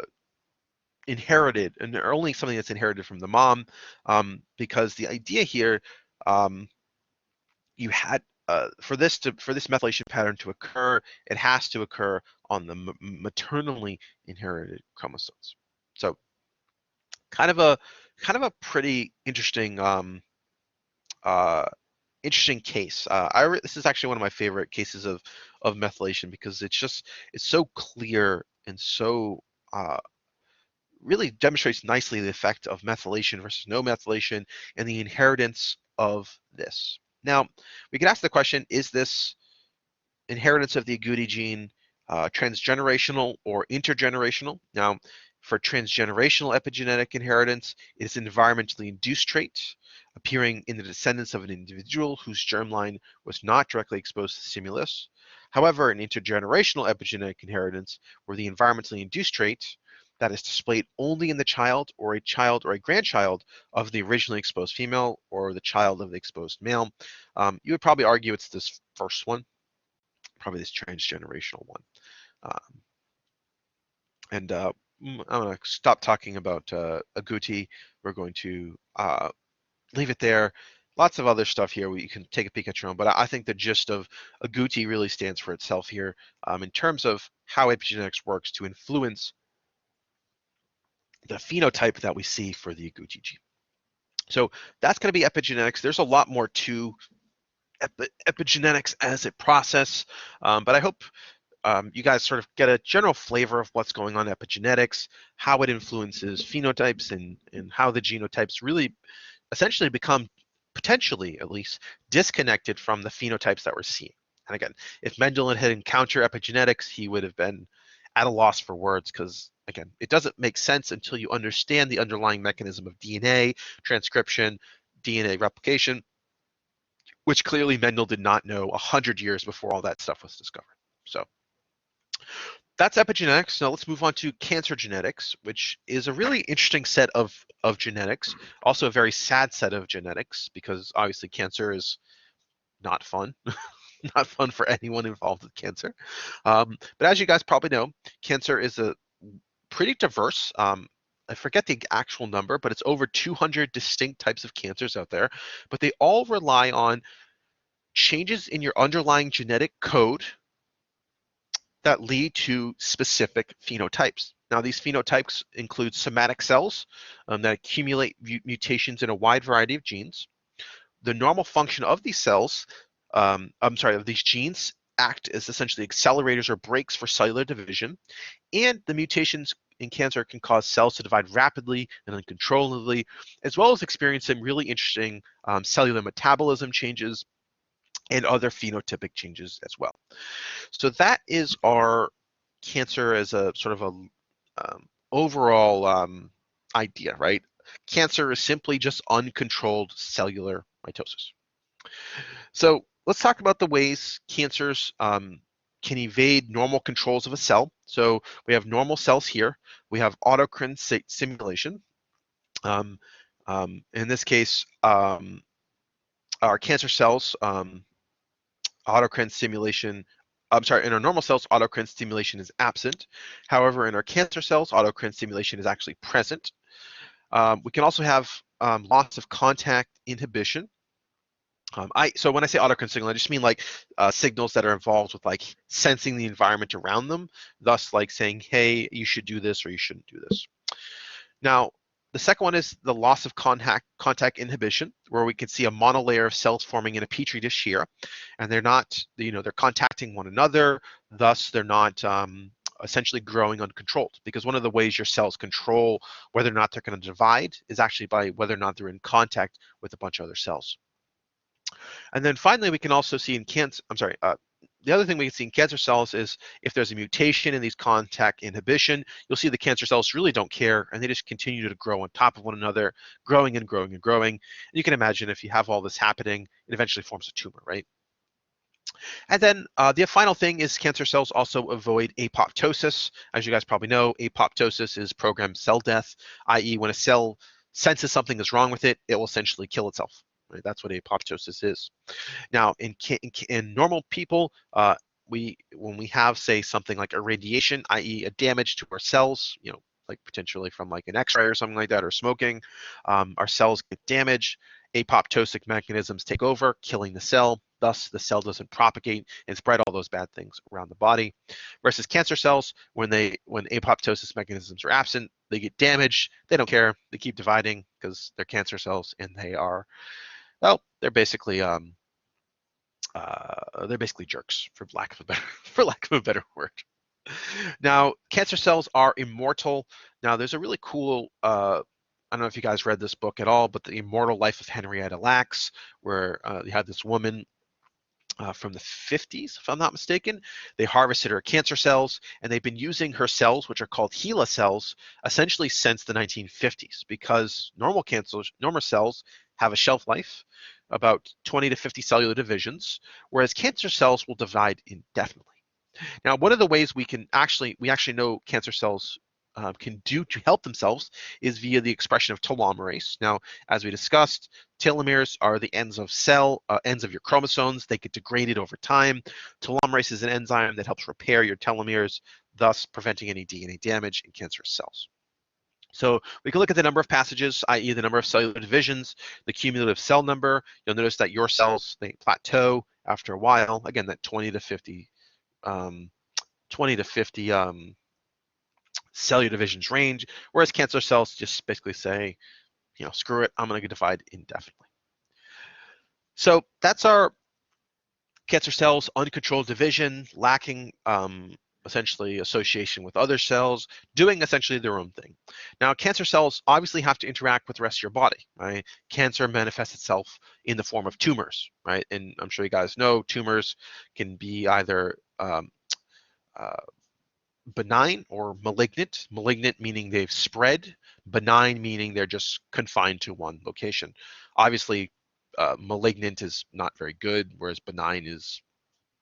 inherited, and only something that's inherited from the mom, because the idea here, um, you had for this methylation pattern to occur, it has to occur on the maternally inherited chromosomes. So kind of a pretty interesting uh, interesting case. This is actually one of my favorite cases of methylation because it's so clear and so really demonstrates nicely the effect of methylation versus no methylation and the inheritance of this. Now, we could ask the question, is this inheritance of the agouti gene transgenerational or intergenerational? Now, for transgenerational epigenetic inheritance, it is an environmentally induced trait appearing in the descendants of an individual whose germline was not directly exposed to stimulus. However, in intergenerational epigenetic inheritance, where the environmentally induced trait that is displayed only in the child or a grandchild of the originally exposed female or the child of the exposed male, you would probably argue it's this first one, probably this transgenerational one. Um, and I'm going to stop talking about agouti. We're going to leave it there. lots of other stuff here where you can take a peek at your own, but I think the gist of agouti really stands for itself here in terms of how epigenetics works to influence the phenotype that we see for the agouti gene. So that's going to be epigenetics. There's a lot more to epigenetics as a process, but I hope you guys sort of get a general flavor of what's going on in epigenetics, how it influences phenotypes, and how the genotypes really essentially become, potentially at least, disconnected from the phenotypes that we're seeing. And again, if Mendel had encountered epigenetics, he would have been at a loss for words because, again, it doesn't make sense until you understand the underlying mechanism of DNA transcription, DNA replication, which clearly Mendel did not know 100 years before all that stuff was discovered. So that's epigenetics. Now let's move on to cancer genetics, which is a really interesting set of genetics, also a very sad set of genetics because obviously cancer is not fun, not fun for anyone involved with cancer. But as you guys probably know, cancer is a pretty diverse, I forget the actual number, but it's over 200 distinct types of cancers out there, but they all rely on changes in your underlying genetic code that lead to specific phenotypes. Now, these phenotypes include somatic cells that accumulate mutations in a wide variety of genes. The normal function of these cells, of these genes, act as essentially accelerators or brakes for cellular division, and the mutations in cancer can cause cells to divide rapidly and uncontrollably, as well as experience some really interesting cellular metabolism changes and other phenotypic changes as well. So that is our cancer as a sort of a overall idea, right? Cancer is simply just uncontrolled cellular mitosis. So let's talk about the ways cancers can evade normal controls of a cell. So we have normal cells here. We have autocrine simulation. In this case, our cancer cells, autocrine stimulation, in our normal cells, autocrine stimulation is absent. However, in our cancer cells, autocrine stimulation is actually present. We can also have loss of contact inhibition. So when I say autocrine signal, I just mean like signals that are involved with like sensing the environment around them, thus like saying, hey, you should do this or you shouldn't do this. Now, the second one is the loss of contact inhibition, where we can see a monolayer of cells forming in a petri dish here, and they're not, they're contacting one another, thus they're not essentially growing uncontrolled. Because one of the ways your cells control whether or not they're going to divide is actually by whether or not they're in contact with a bunch of other cells. And then finally, we can also see in cancer, the other thing we can see in cancer cells is if there's a mutation in these contact inhibition, you'll see the cancer cells really don't care and they just continue to grow on top of one another, growing and growing and growing. And you can imagine if you have all this happening, it eventually forms a tumor, right? And then the final thing is cancer cells also avoid apoptosis. As you guys probably know, apoptosis is programmed cell death, i.e. when a cell senses something is wrong with it, it will essentially kill itself. Right? That's what apoptosis is. Now, in normal people, when we have, say, something like irradiation, i.e. a damage to our cells, like potentially from like an X-ray or something like that, or smoking, our cells get damaged, apoptotic mechanisms take over, killing the cell. Thus, the cell doesn't propagate and spread all those bad things around the body. Versus cancer cells, when apoptosis mechanisms are absent, they get damaged. They don't care. They keep dividing because they're cancer cells, and they're basically jerks, for lack of a better word. Now, cancer cells are immortal. Now, there's a really cool, I don't know if you guys read this book at all, but The Immortal Life of Henrietta Lacks, where you had this woman from the 50s, if I'm not mistaken. They harvested her cancer cells, and they've been using her cells, which are called HeLa cells, essentially since the 1950s, because normal cells have a shelf life, about 20 to 50 cellular divisions, whereas cancer cells will divide indefinitely. Now, one of the ways we actually know cancer cells can do to help themselves is via the expression of telomerase. Now, as we discussed, telomeres are the ends of your chromosomes. They get degraded over time. Telomerase is an enzyme that helps repair your telomeres, thus preventing any DNA damage in cancerous cells. So we can look at the number of passages, i.e. the number of cellular divisions, the cumulative cell number. You'll notice that your cells, they plateau after a while. Again, that 20 to 50, 20 to 50 cellular divisions range, whereas cancer cells just basically say, screw it, I'm going to divide indefinitely. So that's our cancer cells, uncontrolled division, lacking essentially association with other cells, doing essentially their own thing. Now, cancer cells obviously have to interact with the rest of your body, right? Cancer manifests itself in the form of tumors, right? And I'm sure you guys know tumors can be either uh, benign or malignant. Malignant meaning they've spread, benign meaning they're just confined to one location. Obviously, malignant is not very good, whereas benign is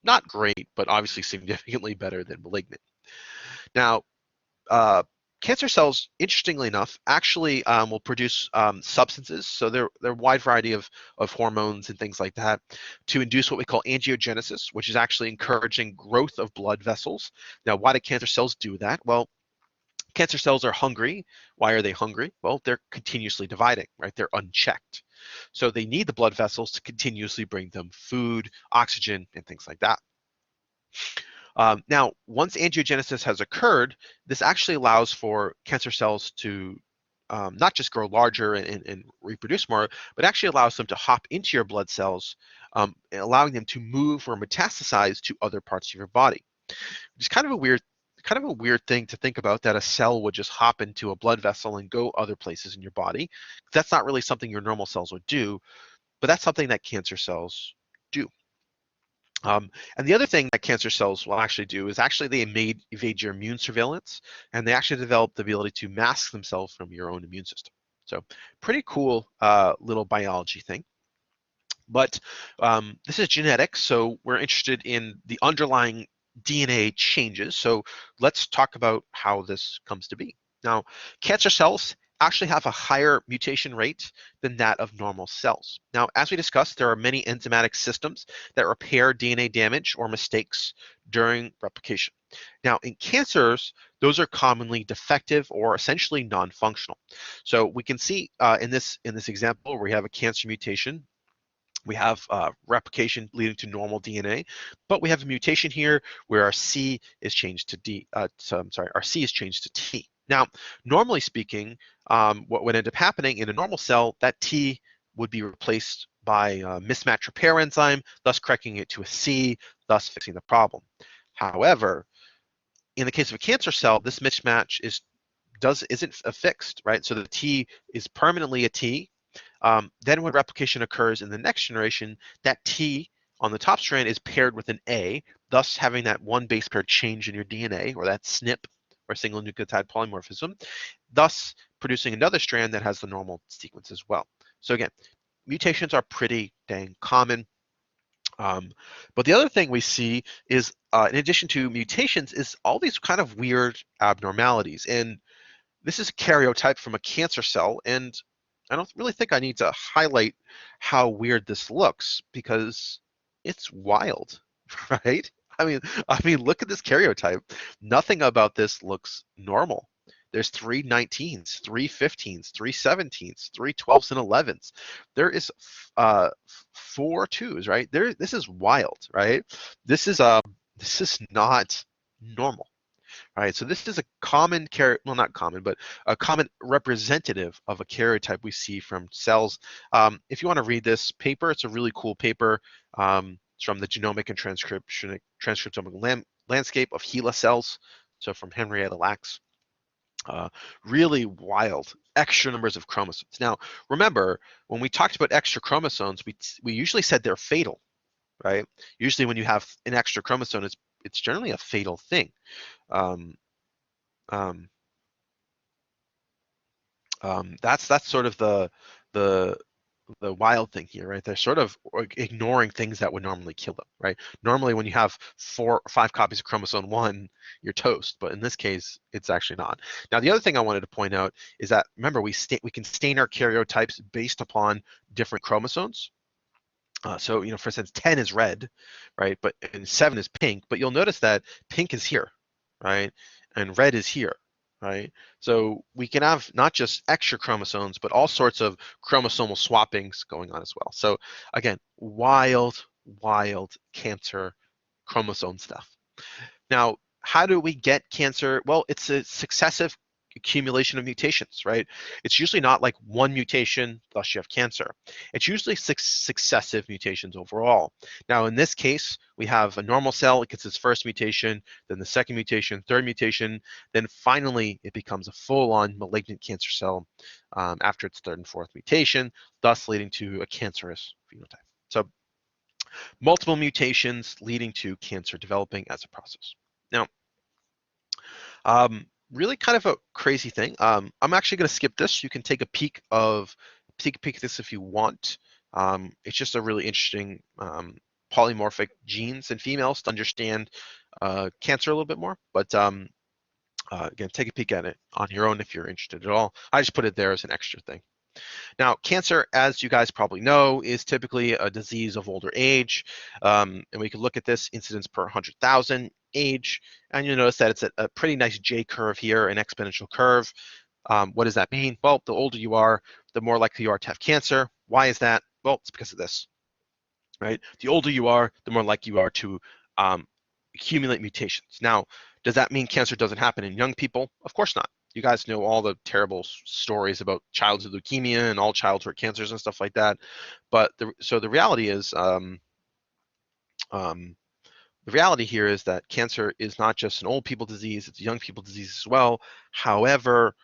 not great, but obviously significantly better than malignant. Now, cancer cells, interestingly enough, actually will produce substances. So there are a wide variety of hormones and things like that to induce what we call angiogenesis, which is actually encouraging growth of blood vessels. Now, why do cancer cells do that? Well, cancer cells are hungry. Why are they hungry? Well, they're continuously dividing, right? They're unchecked. So they need the blood vessels to continuously bring them food, oxygen, and things like that. Now, once angiogenesis has occurred, this actually allows for cancer cells to not just grow larger and reproduce more, but actually allows them to hop into your blood cells, allowing them to move or metastasize to other parts of your body. It's kind of a weird thing to think about, that a cell would just hop into a blood vessel and go other places in your body. That's not really something your normal cells would do, but that's something that cancer cells do. And the other thing that cancer cells will actually do is actually they evade your immune surveillance, and they actually develop the ability to mask themselves from your own immune system. So pretty cool little biology thing. But this is genetics, so we're interested in the underlying DNA changes. So let's talk about how this comes to be. Now, cancer cells actually have a higher mutation rate than that of normal cells. Now, as we discussed, there are many enzymatic systems that repair DNA damage or mistakes during replication. Now, in cancers, those are commonly defective or essentially non-functional. So we can see in this example where we have a cancer mutation, we have replication leading to normal DNA, but we have a mutation here where our C is changed to D. Our C is changed to T. Now, normally speaking, what would end up happening in a normal cell, that T would be replaced by a mismatch repair enzyme, thus correcting it to a C, thus fixing the problem. However, in the case of a cancer cell, this mismatch isn't fixed, right? So the T is permanently a T. Then when replication occurs in the next generation, that T on the top strand is paired with an A, thus having that one base pair change in your DNA, or that SNP, or single nucleotide polymorphism, thus producing another strand that has the normal sequence as well. So again, mutations are pretty dang common. But the other thing we see is, in addition to mutations, is all these kind of weird abnormalities. And this is a karyotype from a cancer cell, and I don't really think I need to highlight how weird this looks because it's wild, right? I mean, look at this karyotype. Nothing about this looks normal. There's 3 19s, 3 15s, 3 17s, 3 12s, and 11s. There is 4 2s, right? This is wild, right? This is not normal. All right, so this is a common well, not common, but a common representative of a karyotype we see from cells. If you want to read this paper, it's a really cool paper. It's from the Genomic and Transcriptomic Landscape of HeLa Cells, so from Henrietta Lacks. Really wild, extra numbers of chromosomes. Now, remember, when we talked about extra chromosomes, we usually said they're fatal, right? Usually when you have an extra chromosome, it's generally a fatal thing. Um, um, that's sort of the wild thing here, right? They're sort of ignoring things that would normally kill them, right? Normally, when you have 4 or 5 copies of chromosome 1, you're toast, but in this case, it's actually not. Now, the other thing I wanted to point out is that, remember, we can stain our karyotypes based upon different chromosomes. So, for instance, 10 is red, right? And 7 is pink, but you'll notice that pink is here, right? And red is here, right? So we can have not just extra chromosomes, but all sorts of chromosomal swappings going on as well. So again, wild, wild cancer chromosome stuff. Now, how do we get cancer? Well, it's a successive accumulation of mutations, right? It's usually not like one mutation, thus you have cancer. It's usually successive mutations overall. Now, in this case, we have a normal cell, it gets its first mutation, then the second mutation, third mutation, then finally it becomes a full-on malignant cancer cell after its third and fourth mutation, thus leading to a cancerous phenotype. So multiple mutations leading to cancer developing as a process. Now, really kind of a crazy thing. I'm actually going to skip this. You can take a peek at this if you want. It's just a really interesting polymorphic genes in females to understand cancer a little bit more. But again, take a peek at it on your own if you're interested at all. I just put it there as an extra thing. Now, cancer, as you guys probably know, is typically a disease of older age. And we can look at this incidence per 100,000 age, and you'll notice that it's a pretty nice J curve here, an exponential curve. What does that mean? Well, the older you are, the more likely you are to have cancer. Why is that? Well, it's because of this, right? The older you are, the more likely you are to accumulate mutations. Now, does that mean cancer doesn't happen in young people? Of course not. You guys know all the terrible stories about childhood leukemia and all childhood cancers and stuff like that. But the reality is, the reality here is that cancer is not just an old people disease; it's a young people disease as well. However,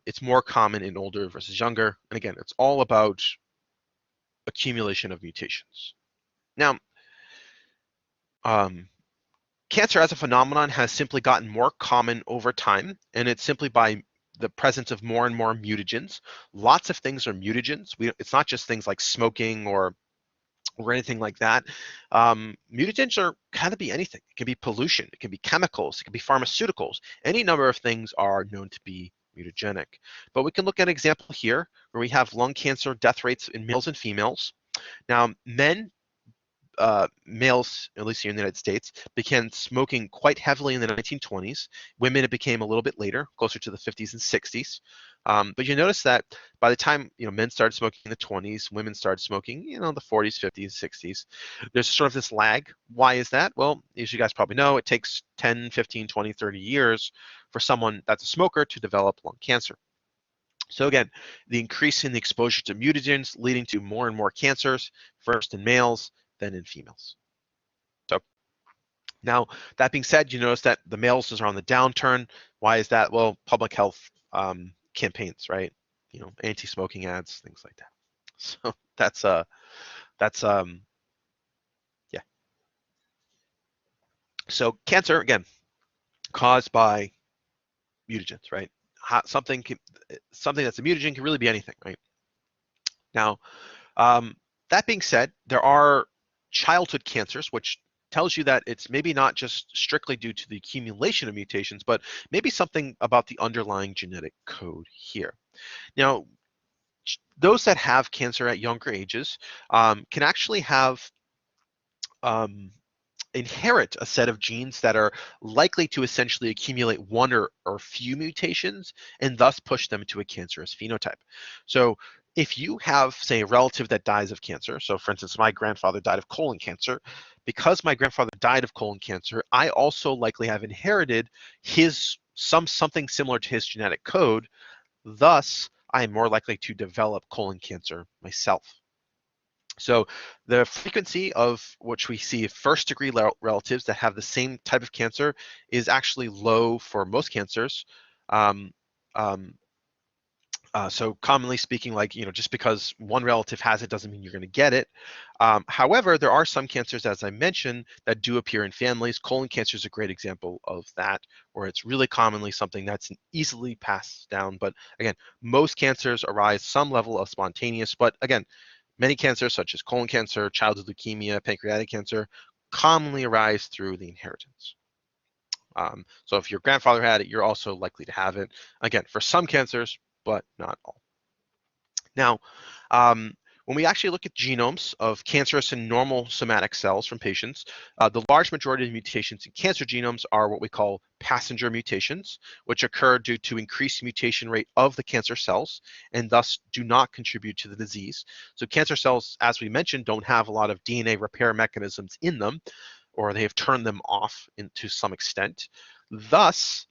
it's more common in older versus younger. And again, it's all about accumulation of mutations. Now, um, cancer as a phenomenon has simply gotten more common over time, and it's simply by the presence of more and more mutagens. Lots of things are mutagens. It's not just things like smoking or anything like that. Mutagens are kind of be anything. It can be pollution, it can be chemicals, it can be pharmaceuticals. Any number of things are known to be mutagenic. But we can look at an example here where we have lung cancer death rates in males and females. Now, males, at least here in the United States, began smoking quite heavily in the 1920s. Women, it became a little bit later, closer to the 50s and 60s. But you notice that by the time men started smoking in the 20s, women started smoking, the 40s, 50s, 60s. There's sort of this lag. Why is that? Well, as you guys probably know, it takes 10, 15, 20, 30 years for someone that's a smoker to develop lung cancer. So again, the increase in the exposure to mutagens leading to more and more cancers, first in males, then in females. So now, that being said, you notice that the males are on the downturn. Why is that? Well, public health campaigns, right? Anti-smoking ads, things like that. So that's yeah. So cancer again caused by mutagens, right? Something that's a mutagen can really be anything, right? Now, that being said, there are childhood cancers, which tells you that it's maybe not just strictly due to the accumulation of mutations, but maybe something about the underlying genetic code here. Now, those that have cancer at younger ages can actually have inherit a set of genes that are likely to essentially accumulate one or few mutations and thus push them to a cancerous phenotype. So if you have, say, a relative that dies of cancer, so for instance, my grandfather died of colon cancer, because my grandfather died of colon cancer, I also likely have inherited something similar to his genetic code, thus I am more likely to develop colon cancer myself. So the frequency of which we see first degree relatives that have the same type of cancer is actually low for most cancers. Um, um, so commonly speaking, just because one relative has it doesn't mean you're going to get it. However, there are some cancers, as I mentioned, that do appear in families. Colon cancer is a great example of that, where it's really commonly something that's easily passed down. But again, most cancers arise some level of spontaneous, but again, many cancers, such as colon cancer, childhood leukemia, pancreatic cancer, commonly arise through the inheritance. So if your grandfather had it, you're also likely to have it. Again, for some cancers, but not all. Now, when we actually look at genomes of cancerous and normal somatic cells from patients, the large majority of mutations in cancer genomes are what we call passenger mutations, which occur due to increased mutation rate of the cancer cells and thus do not contribute to the disease. So cancer cells, as we mentioned, don't have a lot of DNA repair mechanisms in them, or they have turned them off to some extent. Thus,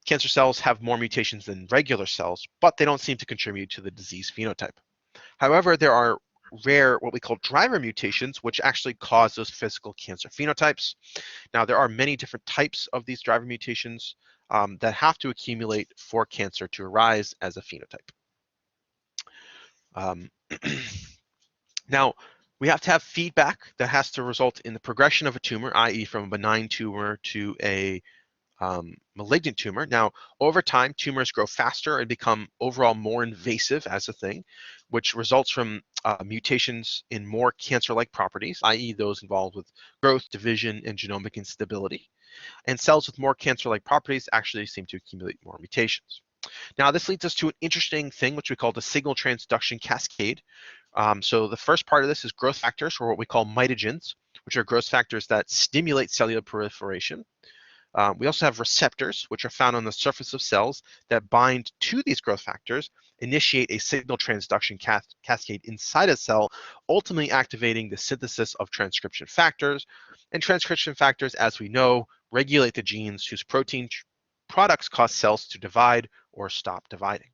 cancer cells have more mutations than regular cells, but they don't seem to contribute to the disease phenotype. However, there are rare, what we call driver mutations, which actually cause those physical cancer phenotypes. Now, there are many different types of these driver mutations that have to accumulate for cancer to arise as a phenotype. Um, now, we have to have feedback that has to result in the progression of a tumor, i.e. from a benign tumor to a malignant tumor. Now, over time, tumors grow faster and become overall more invasive as a thing, which results from mutations in more cancer-like properties, i.e. those involved with growth, division, and genomic instability. And cells with more cancer-like properties actually seem to accumulate more mutations. Now, this leads us to an interesting thing, which we call the signal transduction cascade. So the first part of this is growth factors, or what we call mitogens, which are growth factors that stimulate cellular proliferation. We also have receptors, which are found on the surface of cells that bind to these growth factors, initiate a signal transduction cascade inside a cell, ultimately activating the synthesis of transcription factors. And transcription factors, as we know, regulate the genes whose protein products cause cells to divide or stop dividing.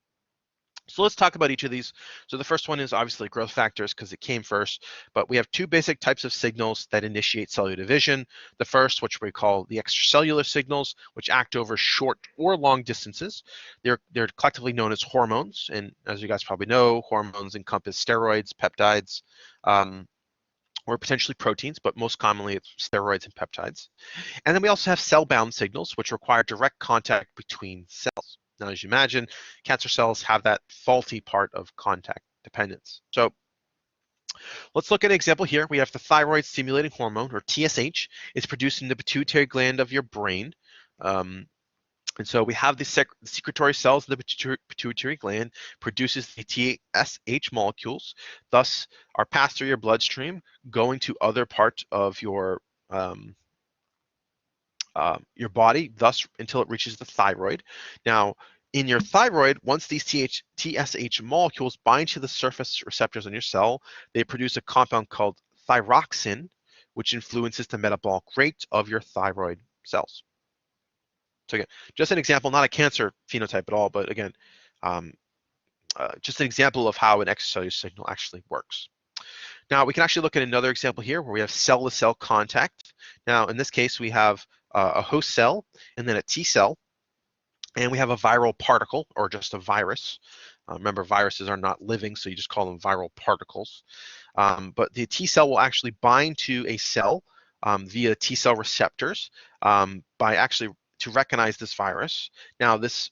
So let's talk about each of these. So the first one is obviously growth factors because it came first, but we have two basic types of signals that initiate cellular division. The first, which we call the extracellular signals, which act over short or long distances. They're collectively known as hormones, and as you guys probably know, hormones encompass steroids, peptides, or potentially proteins, but most commonly it's steroids and peptides. And then we also have cell-bound signals, which require direct contact between cells. Now, as you imagine, cancer cells have that faulty part of contact dependence. So let's look at an example here. We have the thyroid stimulating hormone, or TSH. It's produced in the pituitary gland of your brain. And so we have the secretory cells in the pituitary gland produces the TSH molecules, thus are passed through your bloodstream, going to other parts of your body, thus until it reaches the thyroid. Now, in your thyroid, once these TSH molecules bind to the surface receptors on your cell, they produce a compound called thyroxine, which influences the metabolic rate of your thyroid cells. So again, just an example, not a cancer phenotype at all, but again, just an example of how an extracellular signal actually works. Now, we can actually look at another example here where we have cell-to-cell contact. Now, in this case, we have a host cell and then a T cell, and we have a viral particle, or just a virus. Remember, viruses are not living, so you just call them viral particles. But the T cell will actually bind to a cell via T cell receptors by actually to recognize this virus. Now, this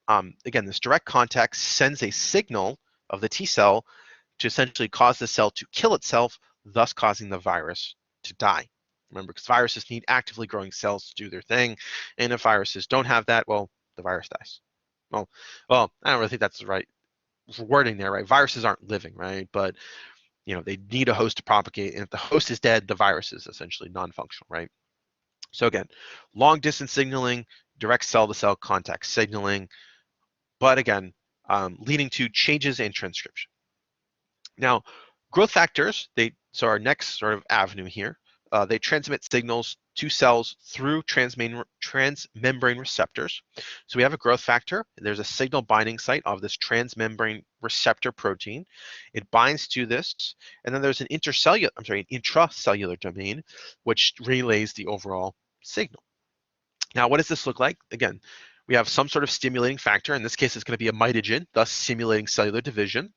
again, this direct contact sends a signal of the T cell to essentially cause the cell to kill itself, thus causing the virus to die. Remember, because viruses need actively growing cells to do their thing, and if viruses don't have that, well, the virus dies. Well, I don't really think that's the right wording there, right? Viruses aren't living, right? But they need a host to propagate, and if the host is dead, the virus is essentially non-functional, right? So again, long distance signaling, direct cell-to-cell contact signaling, but again, leading to changes in transcription. Now, growth factors, so our next sort of avenue here, they transmit signals to cells through transmembrane receptors. So we have a growth factor. There's a signal binding site of this transmembrane receptor protein. It binds to this, and then there's an intracellular domain, which relays the overall signal. Now, what does this look like? Again, we have some sort of stimulating factor. In this case, it's going to be a mitogen, thus stimulating cellular division.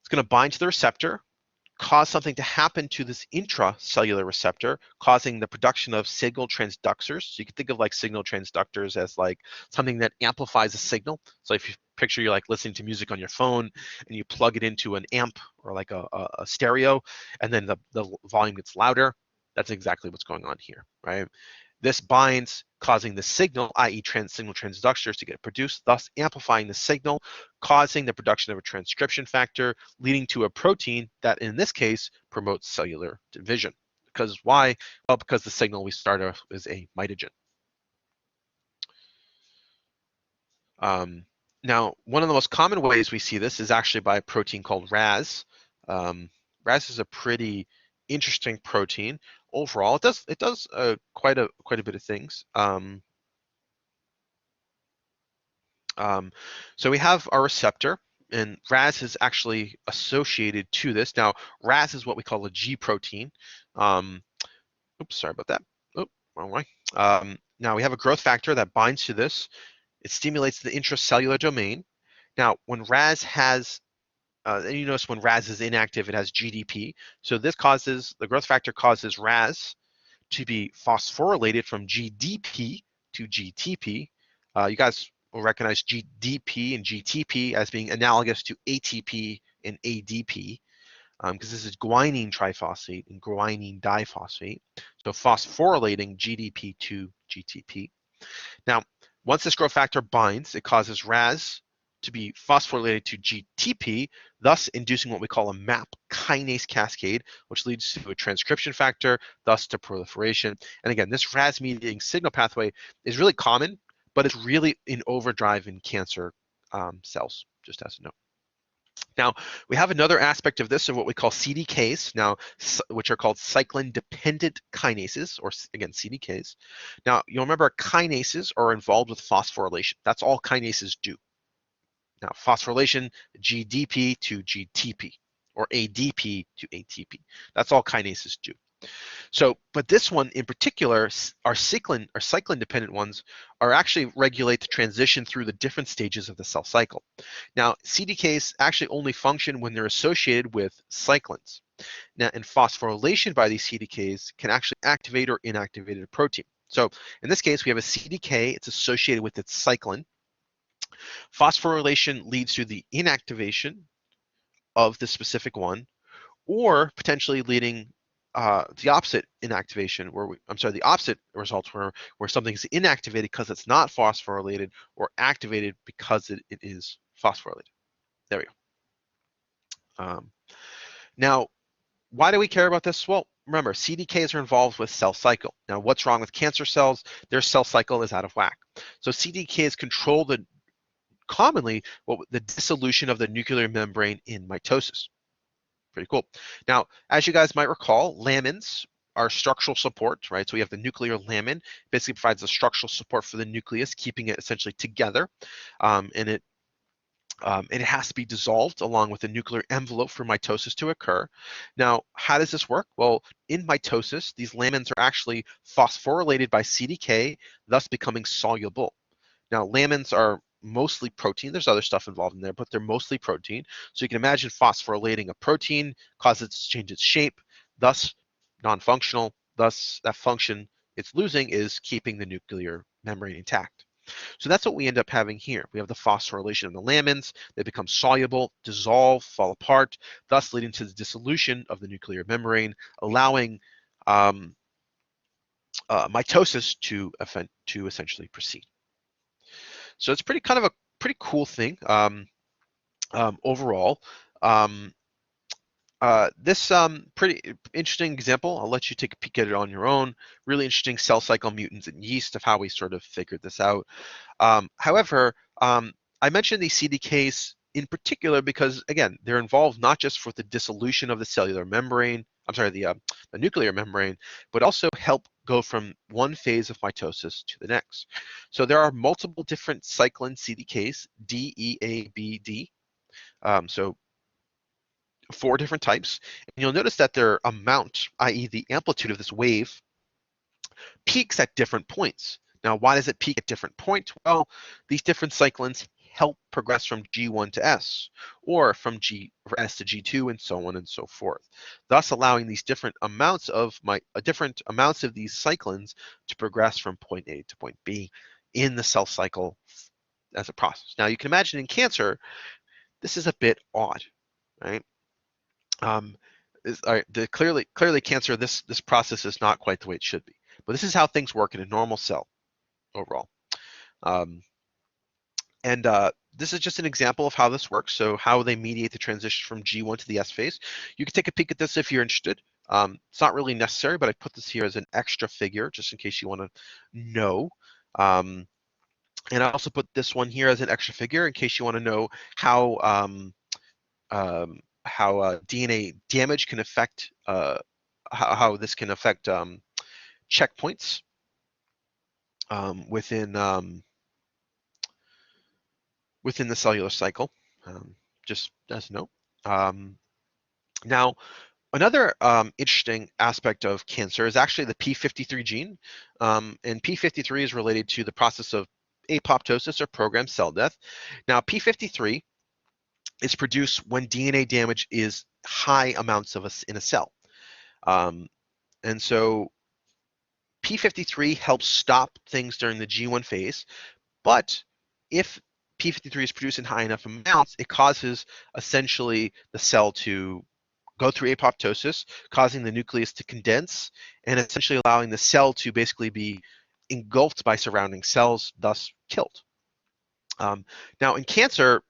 It's going to bind to the receptor, cause something to happen to this intracellular receptor, causing the production of signal transducers. So you can think of like signal transducers as like something that amplifies a signal. So if you picture you're like listening to music on your phone and you plug it into an amp or like a stereo, and then the volume gets louder, that's exactly what's going on here, right? This binds, causing the signal, i.e. signal transductors, to get produced, thus amplifying the signal, causing the production of a transcription factor, leading to a protein that, in this case, promotes cellular division. Because why? Well, because the signal we start off is a mitogen. Now, one of the most common ways we see this is actually by a protein called RAS. RAS is a pretty interesting protein overall. It does quite a bit of things. So we have our receptor, and RAS is actually associated to this. Now, RAS is what we call a G protein. Oops, sorry about that. Oh, wrong way. Now we have a growth factor that binds to this. It stimulates the intracellular domain. Now, when RAS has, and you notice when RAS is inactive, it has GDP. So this causes, the growth factor causes RAS to be phosphorylated from GDP to GTP. You guys will recognize GDP and GTP as being analogous to ATP and ADP, because this is guanine triphosphate and guanine diphosphate. So phosphorylating GDP to GTP. Now, once this growth factor binds, it causes RAS to be phosphorylated to GTP, thus inducing what we call a MAP kinase cascade, which leads to a transcription factor, thus to proliferation. And again, this RAS mediating signal pathway is really common, but it's really in overdrive in cancer cells, just as a note. Now, we have another aspect of this of what we call CDKs, now, which are called cyclin-dependent kinases, or again, CDKs. Now, you'll remember kinases are involved with phosphorylation. That's all kinases do. Now, phosphorylation, GDP to GTP, or ADP to ATP. That's all kinases do. So, but this one in particular, our cyclin-dependent ones, are actually regulate the transition through the different stages of the cell cycle. Now, CDKs actually only function when they're associated with cyclins. Now, and phosphorylation by these CDKs can actually activate or inactivate a protein. So, in this case, we have a CDK, it's associated with its cyclin. Phosphorylation leads to the inactivation of the specific one, or potentially leading the opposite inactivation, the opposite results where something's inactivated because it's not phosphorylated, or activated because it is phosphorylated. There we go. Now, why do we care about this? Well, remember, CDKs are involved with cell cycle. Now, what's wrong with cancer cells? Their cell cycle is out of whack. So CDKs control commonly the dissolution of the nuclear membrane in mitosis. Pretty cool. Now, as you guys might recall, lamins are structural support, right? So we have the nuclear lamin, basically provides the structural support for the nucleus, keeping it essentially together, and it has to be dissolved along with the nuclear envelope for mitosis to occur. Now, how does this work? Well, in mitosis, these lamins are actually phosphorylated by CDK, thus becoming soluble. Now, lamins are mostly protein. There's other stuff involved in there, but they're mostly protein. So you can imagine phosphorylating a protein causes it to change its shape, thus non-functional. Thus, that function it's losing is keeping the nuclear membrane intact. So that's what we end up having here. We have the phosphorylation of the lamins. They become soluble, dissolve, fall apart, thus leading to the dissolution of the nuclear membrane, allowing mitosis to essentially proceed. So it's kind of a pretty cool thing overall. This pretty interesting example, I'll let you take a peek at it on your own. Really interesting cell cycle mutants in yeast of how we sort of figured this out. However, I mentioned these CDKs in particular because, again, they're involved not just for the dissolution of the cellular membrane, the nuclear membrane, but also help go from one phase of mitosis to the next. So there are multiple different cyclin CDKs, D, E, A, B, D. So 4 different types. And you'll notice that their amount, i.e. the amplitude of this wave, peaks at different points. Now, why does it peak at different points? Well, these different cyclins help progress from G1 to S, or from S to G2, and so on and so forth, thus allowing these different amounts of these cyclins to progress from point A to point B in the cell cycle as a process. Now, you can imagine in cancer, this is a bit odd, right? Clearly, cancer, this process is not quite the way it should be. But this is how things work in a normal cell overall. Um, and this is just an example of how this works, so how they mediate the transition from G1 to the S phase. You can take a peek at this if you're interested. It's not really necessary, but I put this here as an extra figure, just in case you want to know. And I also put this one here as an extra figure in case you want to know how DNA damage can affect how this can affect checkpoints within the cellular cycle. Just as a note. Now, another interesting aspect of cancer is actually the P53 gene, and P53 is related to the process of apoptosis or programmed cell death. Now, P53 is produced when DNA damage is high amounts of in a cell. And so P53 helps stop things during the G1 phase, but if P53 is produced in high enough amounts, it causes essentially the cell to go through apoptosis, causing the nucleus to condense and essentially allowing the cell to basically be engulfed by surrounding cells, thus killed. Now, in cancer,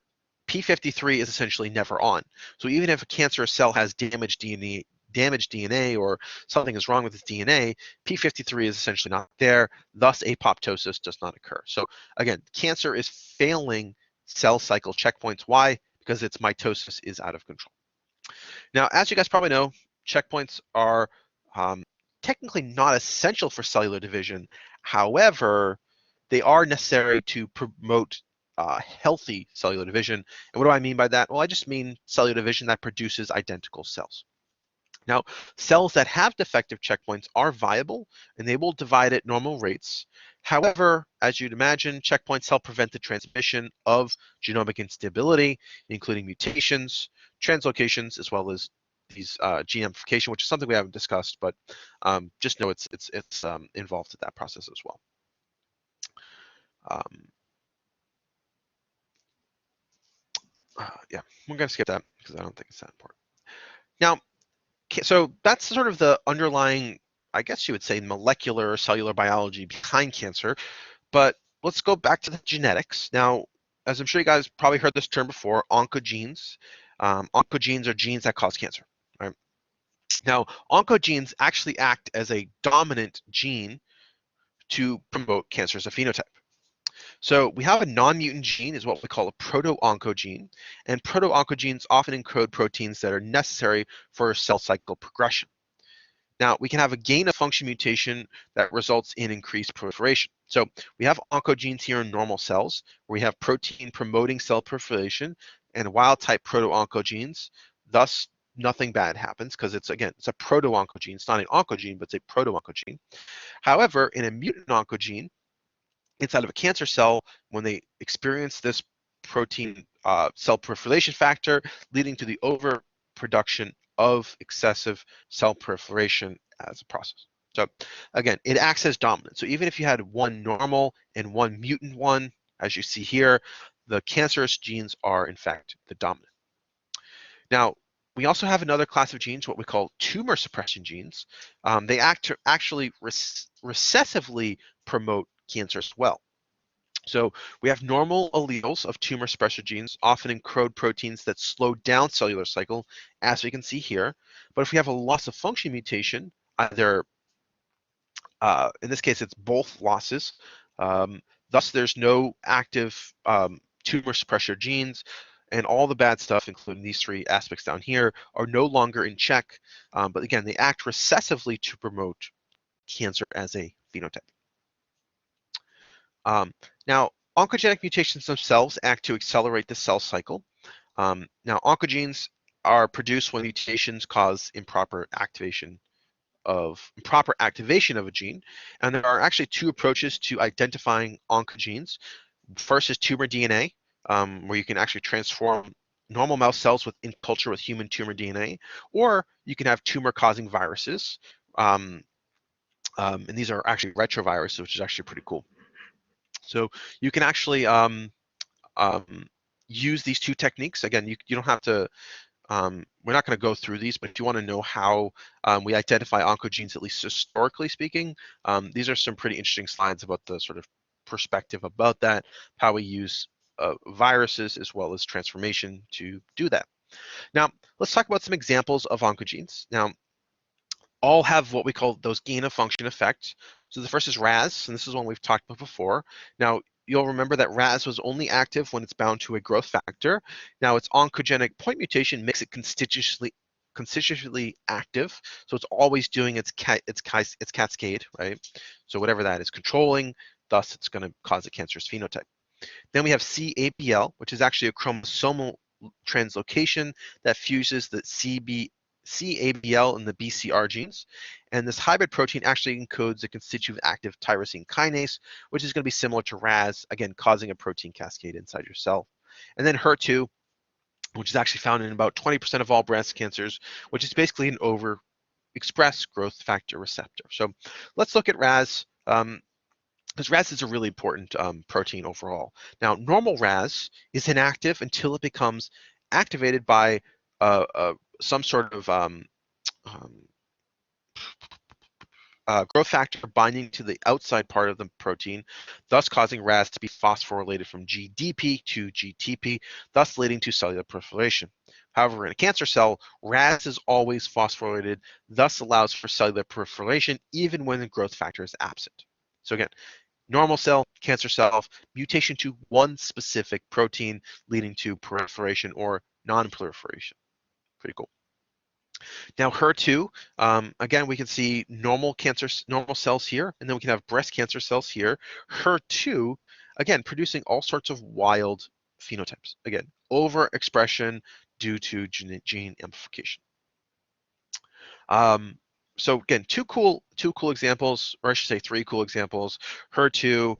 P53 is essentially never on. So even if a cancerous cell has damaged DNA or something is wrong with its DNA, P53 is essentially not there, thus apoptosis does not occur. So again, cancer is failing cell cycle checkpoints. Why? Because its mitosis is out of control. Now, as you guys probably know, checkpoints are technically not essential for cellular division. However, they are necessary to promote healthy cellular division. And what do I mean by that? Well, I just mean cellular division that produces identical cells. Now, cells that have defective checkpoints are viable and they will divide at normal rates. However, as you'd imagine, checkpoints help prevent the transmission of genomic instability, including mutations, translocations, as well as these gene amplification, which is something we haven't discussed, but just know it's involved in that process as well. Yeah, we're going to skip that because I don't think it's that important. Now, so that's sort of the underlying, I guess you would say, molecular or cellular biology behind cancer. But let's go back to the genetics. Now, as I'm sure you guys probably heard this term before, oncogenes. Oncogenes are genes that cause cancer. Right? Now, oncogenes actually act as a dominant gene to promote cancer as a phenotype. So we have a non-mutant gene is what we call a proto-oncogene, and proto-oncogenes often encode proteins that are necessary for cell cycle progression. Now, we can have a gain-of-function mutation that results in increased proliferation. So we have oncogenes here in normal cells, where we have protein promoting cell proliferation and wild-type proto-oncogenes. Thus, nothing bad happens because it's a proto-oncogene. It's not an oncogene, but it's a proto-oncogene. However, in a mutant oncogene, inside of a cancer cell, when they experience this protein cell proliferation factor, leading to the overproduction of excessive cell proliferation as a process. So again, it acts as dominant. So even if you had one normal and one mutant one, as you see here, the cancerous genes are in fact the dominant. Now, we also have another class of genes, what we call tumor suppression genes. They act to actually recessively promote cancer as well. So we have normal alleles of tumor suppressor genes, often encode proteins that slow down cellular cycle, as we can see here. But if we have a loss of function mutation, either in this case it's both losses, thus there's no active tumor suppressor genes, and all the bad stuff, including these three aspects down here, are no longer in check. But again, they act recessively to promote cancer as a phenotype. Now, oncogenic mutations themselves act to accelerate the cell cycle. Now, oncogenes are produced when mutations cause improper activation of a gene, and there are actually two approaches to identifying oncogenes. First is tumor DNA, where you can actually transform normal mouse cells in culture with human tumor DNA, or you can have tumor-causing viruses, and these are actually retroviruses, which is actually pretty cool. So you can actually use these two techniques. Again, you don't have to We're not going to go through these, but if you want to know how we identify oncogenes, at least historically speaking, these are some pretty interesting slides about the sort of perspective about that, how we use viruses as well as transformation to do that. Now, let's talk about some examples of oncogenes. Now, all have what we call those gain of function effects. So the first is RAS, and this is one we've talked about before. Now, you'll remember that RAS was only active when it's bound to a growth factor. Now, its oncogenic point mutation makes it constitutively active, so it's always doing its cascade, right? So whatever that is controlling, thus it's going to cause a cancerous phenotype. Then we have CABL, which is actually a chromosomal translocation that fuses the CABL and the BCR genes. And this hybrid protein actually encodes a constitutive active tyrosine kinase, which is going to be similar to RAS, again, causing a protein cascade inside your cell. And then HER2, which is actually found in about 20% of all breast cancers, which is basically an overexpressed growth factor receptor. So let's look at RAS. Because RAS is a really important protein overall. Now, normal RAS is inactive until it becomes activated by some sort of um, growth factor binding to the outside part of the protein, thus causing RAS to be phosphorylated from GDP to GTP, thus leading to cellular proliferation. However, in a cancer cell, RAS is always phosphorylated, thus allows for cellular proliferation even when the growth factor is absent. So again, normal cell, cancer cell, mutation to one specific protein leading to proliferation or non-proliferation. Pretty cool. Now HER2, again, we can see normal cells here, and then we can have breast cancer cells here. HER2, again, producing all sorts of wild phenotypes. Again, overexpression due to gene amplification. So again, two cool examples, or I should say three cool examples: HER2,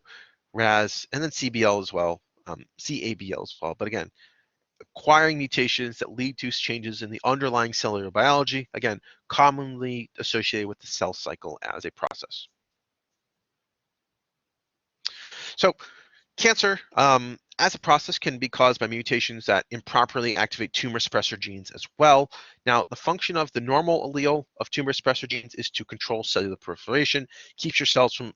RAS, and then CBL as well, CABL as well. But again, acquiring mutations that lead to changes in the underlying cellular biology, again, commonly associated with the cell cycle as a process. So cancer, as a process, can be caused by mutations that improperly activate tumor suppressor genes as well. Now, the function of the normal allele of tumor suppressor genes is to control cellular proliferation, keeps your cells from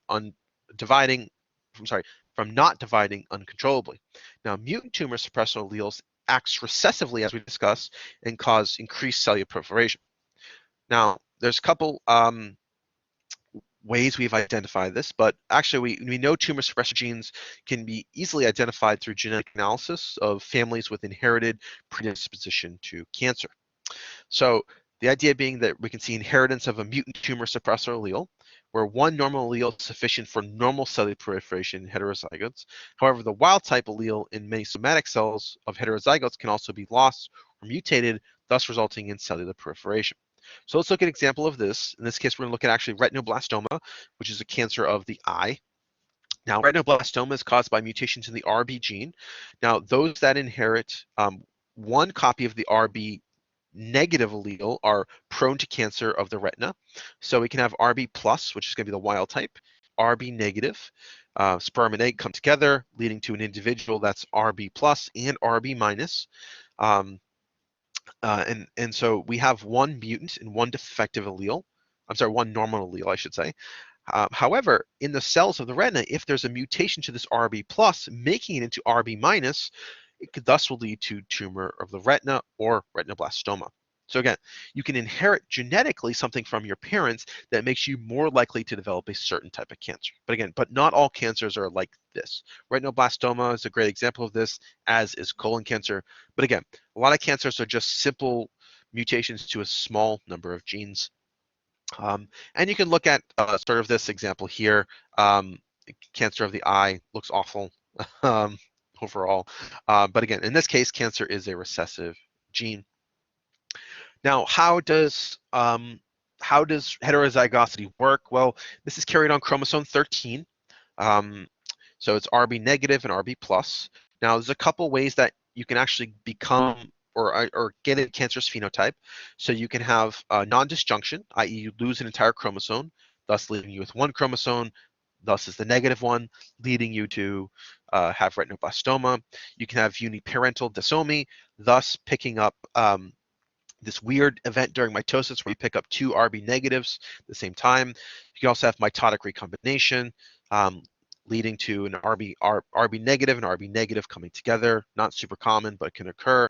not dividing uncontrollably. Now, mutant tumor suppressor alleles acts recessively, as we discussed, and cause increased cellular proliferation. Now, there's a couple ways we've identified this, but actually we know tumor suppressor genes can be easily identified through genetic analysis of families with inherited predisposition to cancer. So the idea being that we can see inheritance of a mutant tumor suppressor allele, where one normal allele is sufficient for normal cellular proliferation in heterozygotes. However, the wild type allele in many somatic cells of heterozygotes can also be lost or mutated, thus resulting in cellular proliferation. So let's look at an example of this. In this case, we're going to look at actually retinoblastoma, which is a cancer of the eye. Now, retinoblastoma is caused by mutations in the RB gene. Now, those that inherit one copy of the RB negative allele are prone to cancer of the retina. So we can have RB plus, which is going to be the wild type, RB negative. Sperm and egg come together, leading to an individual that's RB plus and RB minus. And so we have one mutant and one defective allele. I'm sorry, one normal allele, I should say. However, in the cells of the retina, if there's a mutation to this RB plus, making it into RB minus, it could thus will lead to tumor of the retina or retinoblastoma. So again, you can inherit genetically something from your parents that makes you more likely to develop a certain type of cancer. But again, not all cancers are like this. Retinoblastoma is a great example of this, as is colon cancer. But again, a lot of cancers are just simple mutations to a small number of genes. And you can look at sort of this example here. Cancer of the eye looks awful overall. But again, in this case, cancer is a recessive gene. Now, how does heterozygosity work? Well, this is carried on chromosome 13. So it's RB negative and RB plus. Now, there's a couple ways that you can actually become or get a cancerous phenotype. So you can have non-disjunction, i.e. you lose an entire chromosome, thus leaving you with one chromosome, thus is the negative one, leading you to have retinoblastoma. You can have uniparental disomy, thus picking up this weird event during mitosis where you pick up two RB negatives at the same time. You can also have mitotic recombination, leading to an RB negative and RB negative coming together. Not super common, but can occur.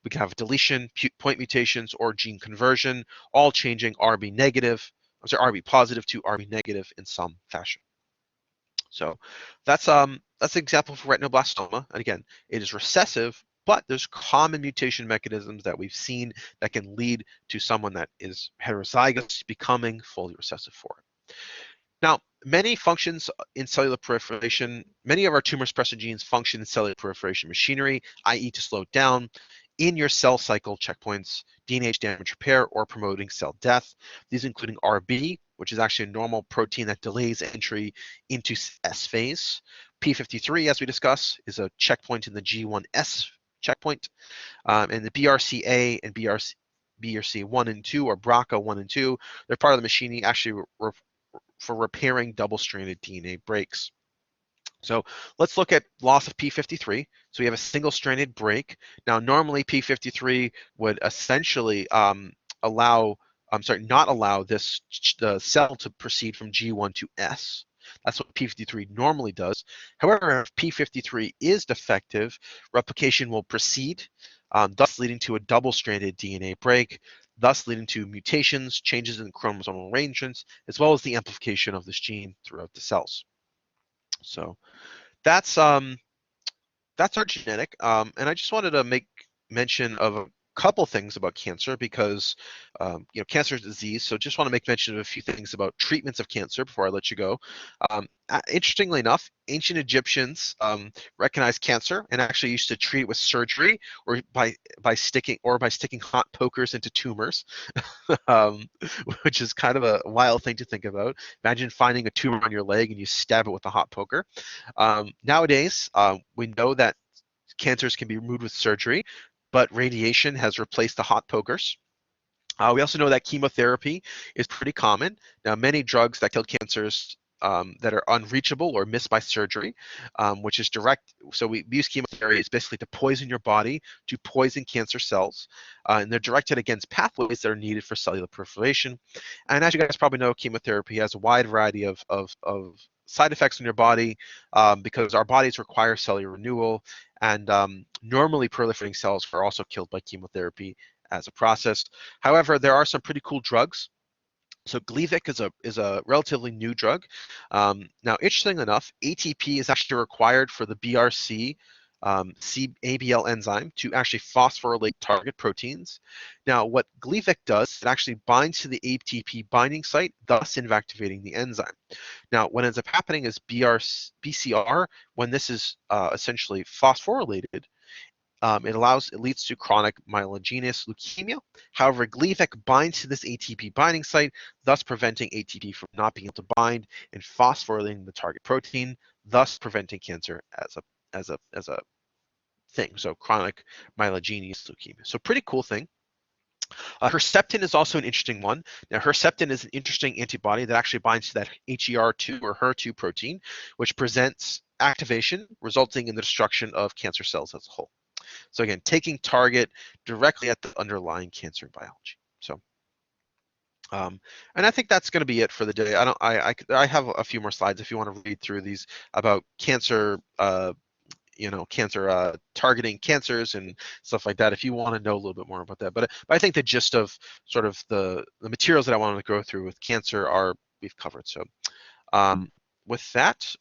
We can have deletion, point mutations, or gene conversion, all changing RB negative, RB positive to RB negative in some fashion. So that's an example for retinoblastoma. And again, it is recessive, but there's common mutation mechanisms that we've seen that can lead to someone that is heterozygous becoming fully recessive for it. Now, many functions in cellular proliferation, many of our tumor suppressor genes function in cellular proliferation machinery, i.e. to slow down in your cell cycle checkpoints, DNA damage repair, or promoting cell death. These including RB, which is actually a normal protein that delays entry into S phase. P53, as we discussed, is a checkpoint in the G1S checkpoint. And the BRCA and BRC1 and 2, or BRCA1 and 2, they're part of the machinery actually for repairing double-stranded DNA breaks. So let's look at loss of P53. So we have a single-stranded break. Now, normally P53 would essentially not allow the cell to proceed from G1 to S. That's what P53 normally does. However, if P53 is defective, replication will proceed, thus leading to a double-stranded DNA break, thus leading to mutations, changes in chromosomal arrangements, as well as the amplification of this gene throughout the cells. So that's our genetic, and I just wanted to make mention of a couple things about cancer because cancer is a disease. So just want to make mention of a few things about treatments of cancer before I let you go. Interestingly enough, ancient Egyptians recognized cancer and actually used to treat it with surgery or by sticking hot pokers into tumors, which is kind of a wild thing to think about. Imagine finding a tumor on your leg and you stab it with a hot poker. Nowadays, we know that cancers can be removed with surgery, but radiation has replaced the hot pokers. We also know that chemotherapy is pretty common. Now, many drugs that kill cancers that are unreachable or missed by surgery, which is direct. So we use chemotherapy is basically to poison your body, to poison cancer cells, and they're directed against pathways that are needed for cellular proliferation. And as you guys probably know, chemotherapy has a wide variety of side effects in your body because our bodies require cellular renewal, and normally proliferating cells are also killed by chemotherapy as a process. However, there are some pretty cool drugs. So Gleevec is a relatively new drug. Now, interestingly enough, ATP is actually required for the BRC ABL enzyme to actually phosphorylate target proteins. Now, what Gleevec does, it actually binds to the ATP binding site, thus inactivating the enzyme. Now, what ends up happening is BCR, when this is essentially phosphorylated, it leads to chronic myelogenous leukemia. However, Gleevec binds to this ATP binding site, thus preventing ATP from not being able to bind and phosphorylating the target protein, thus preventing cancer as a thing. So chronic myelogenous leukemia. So pretty cool thing. Herceptin is also an interesting one. Now, Herceptin is an interesting antibody that actually binds to that HER2 or HER2 protein, which presents activation, resulting in the destruction of cancer cells as a whole. So again, taking target directly at the underlying cancer biology. So, and I think that's going to be it for the day. I have a few more slides if you want to read through these about cancer, cancer targeting cancers and stuff like that. If you want to know a little bit more about that, but I think the gist of sort of the materials that I wanted to go through with cancer we've covered. So, with that.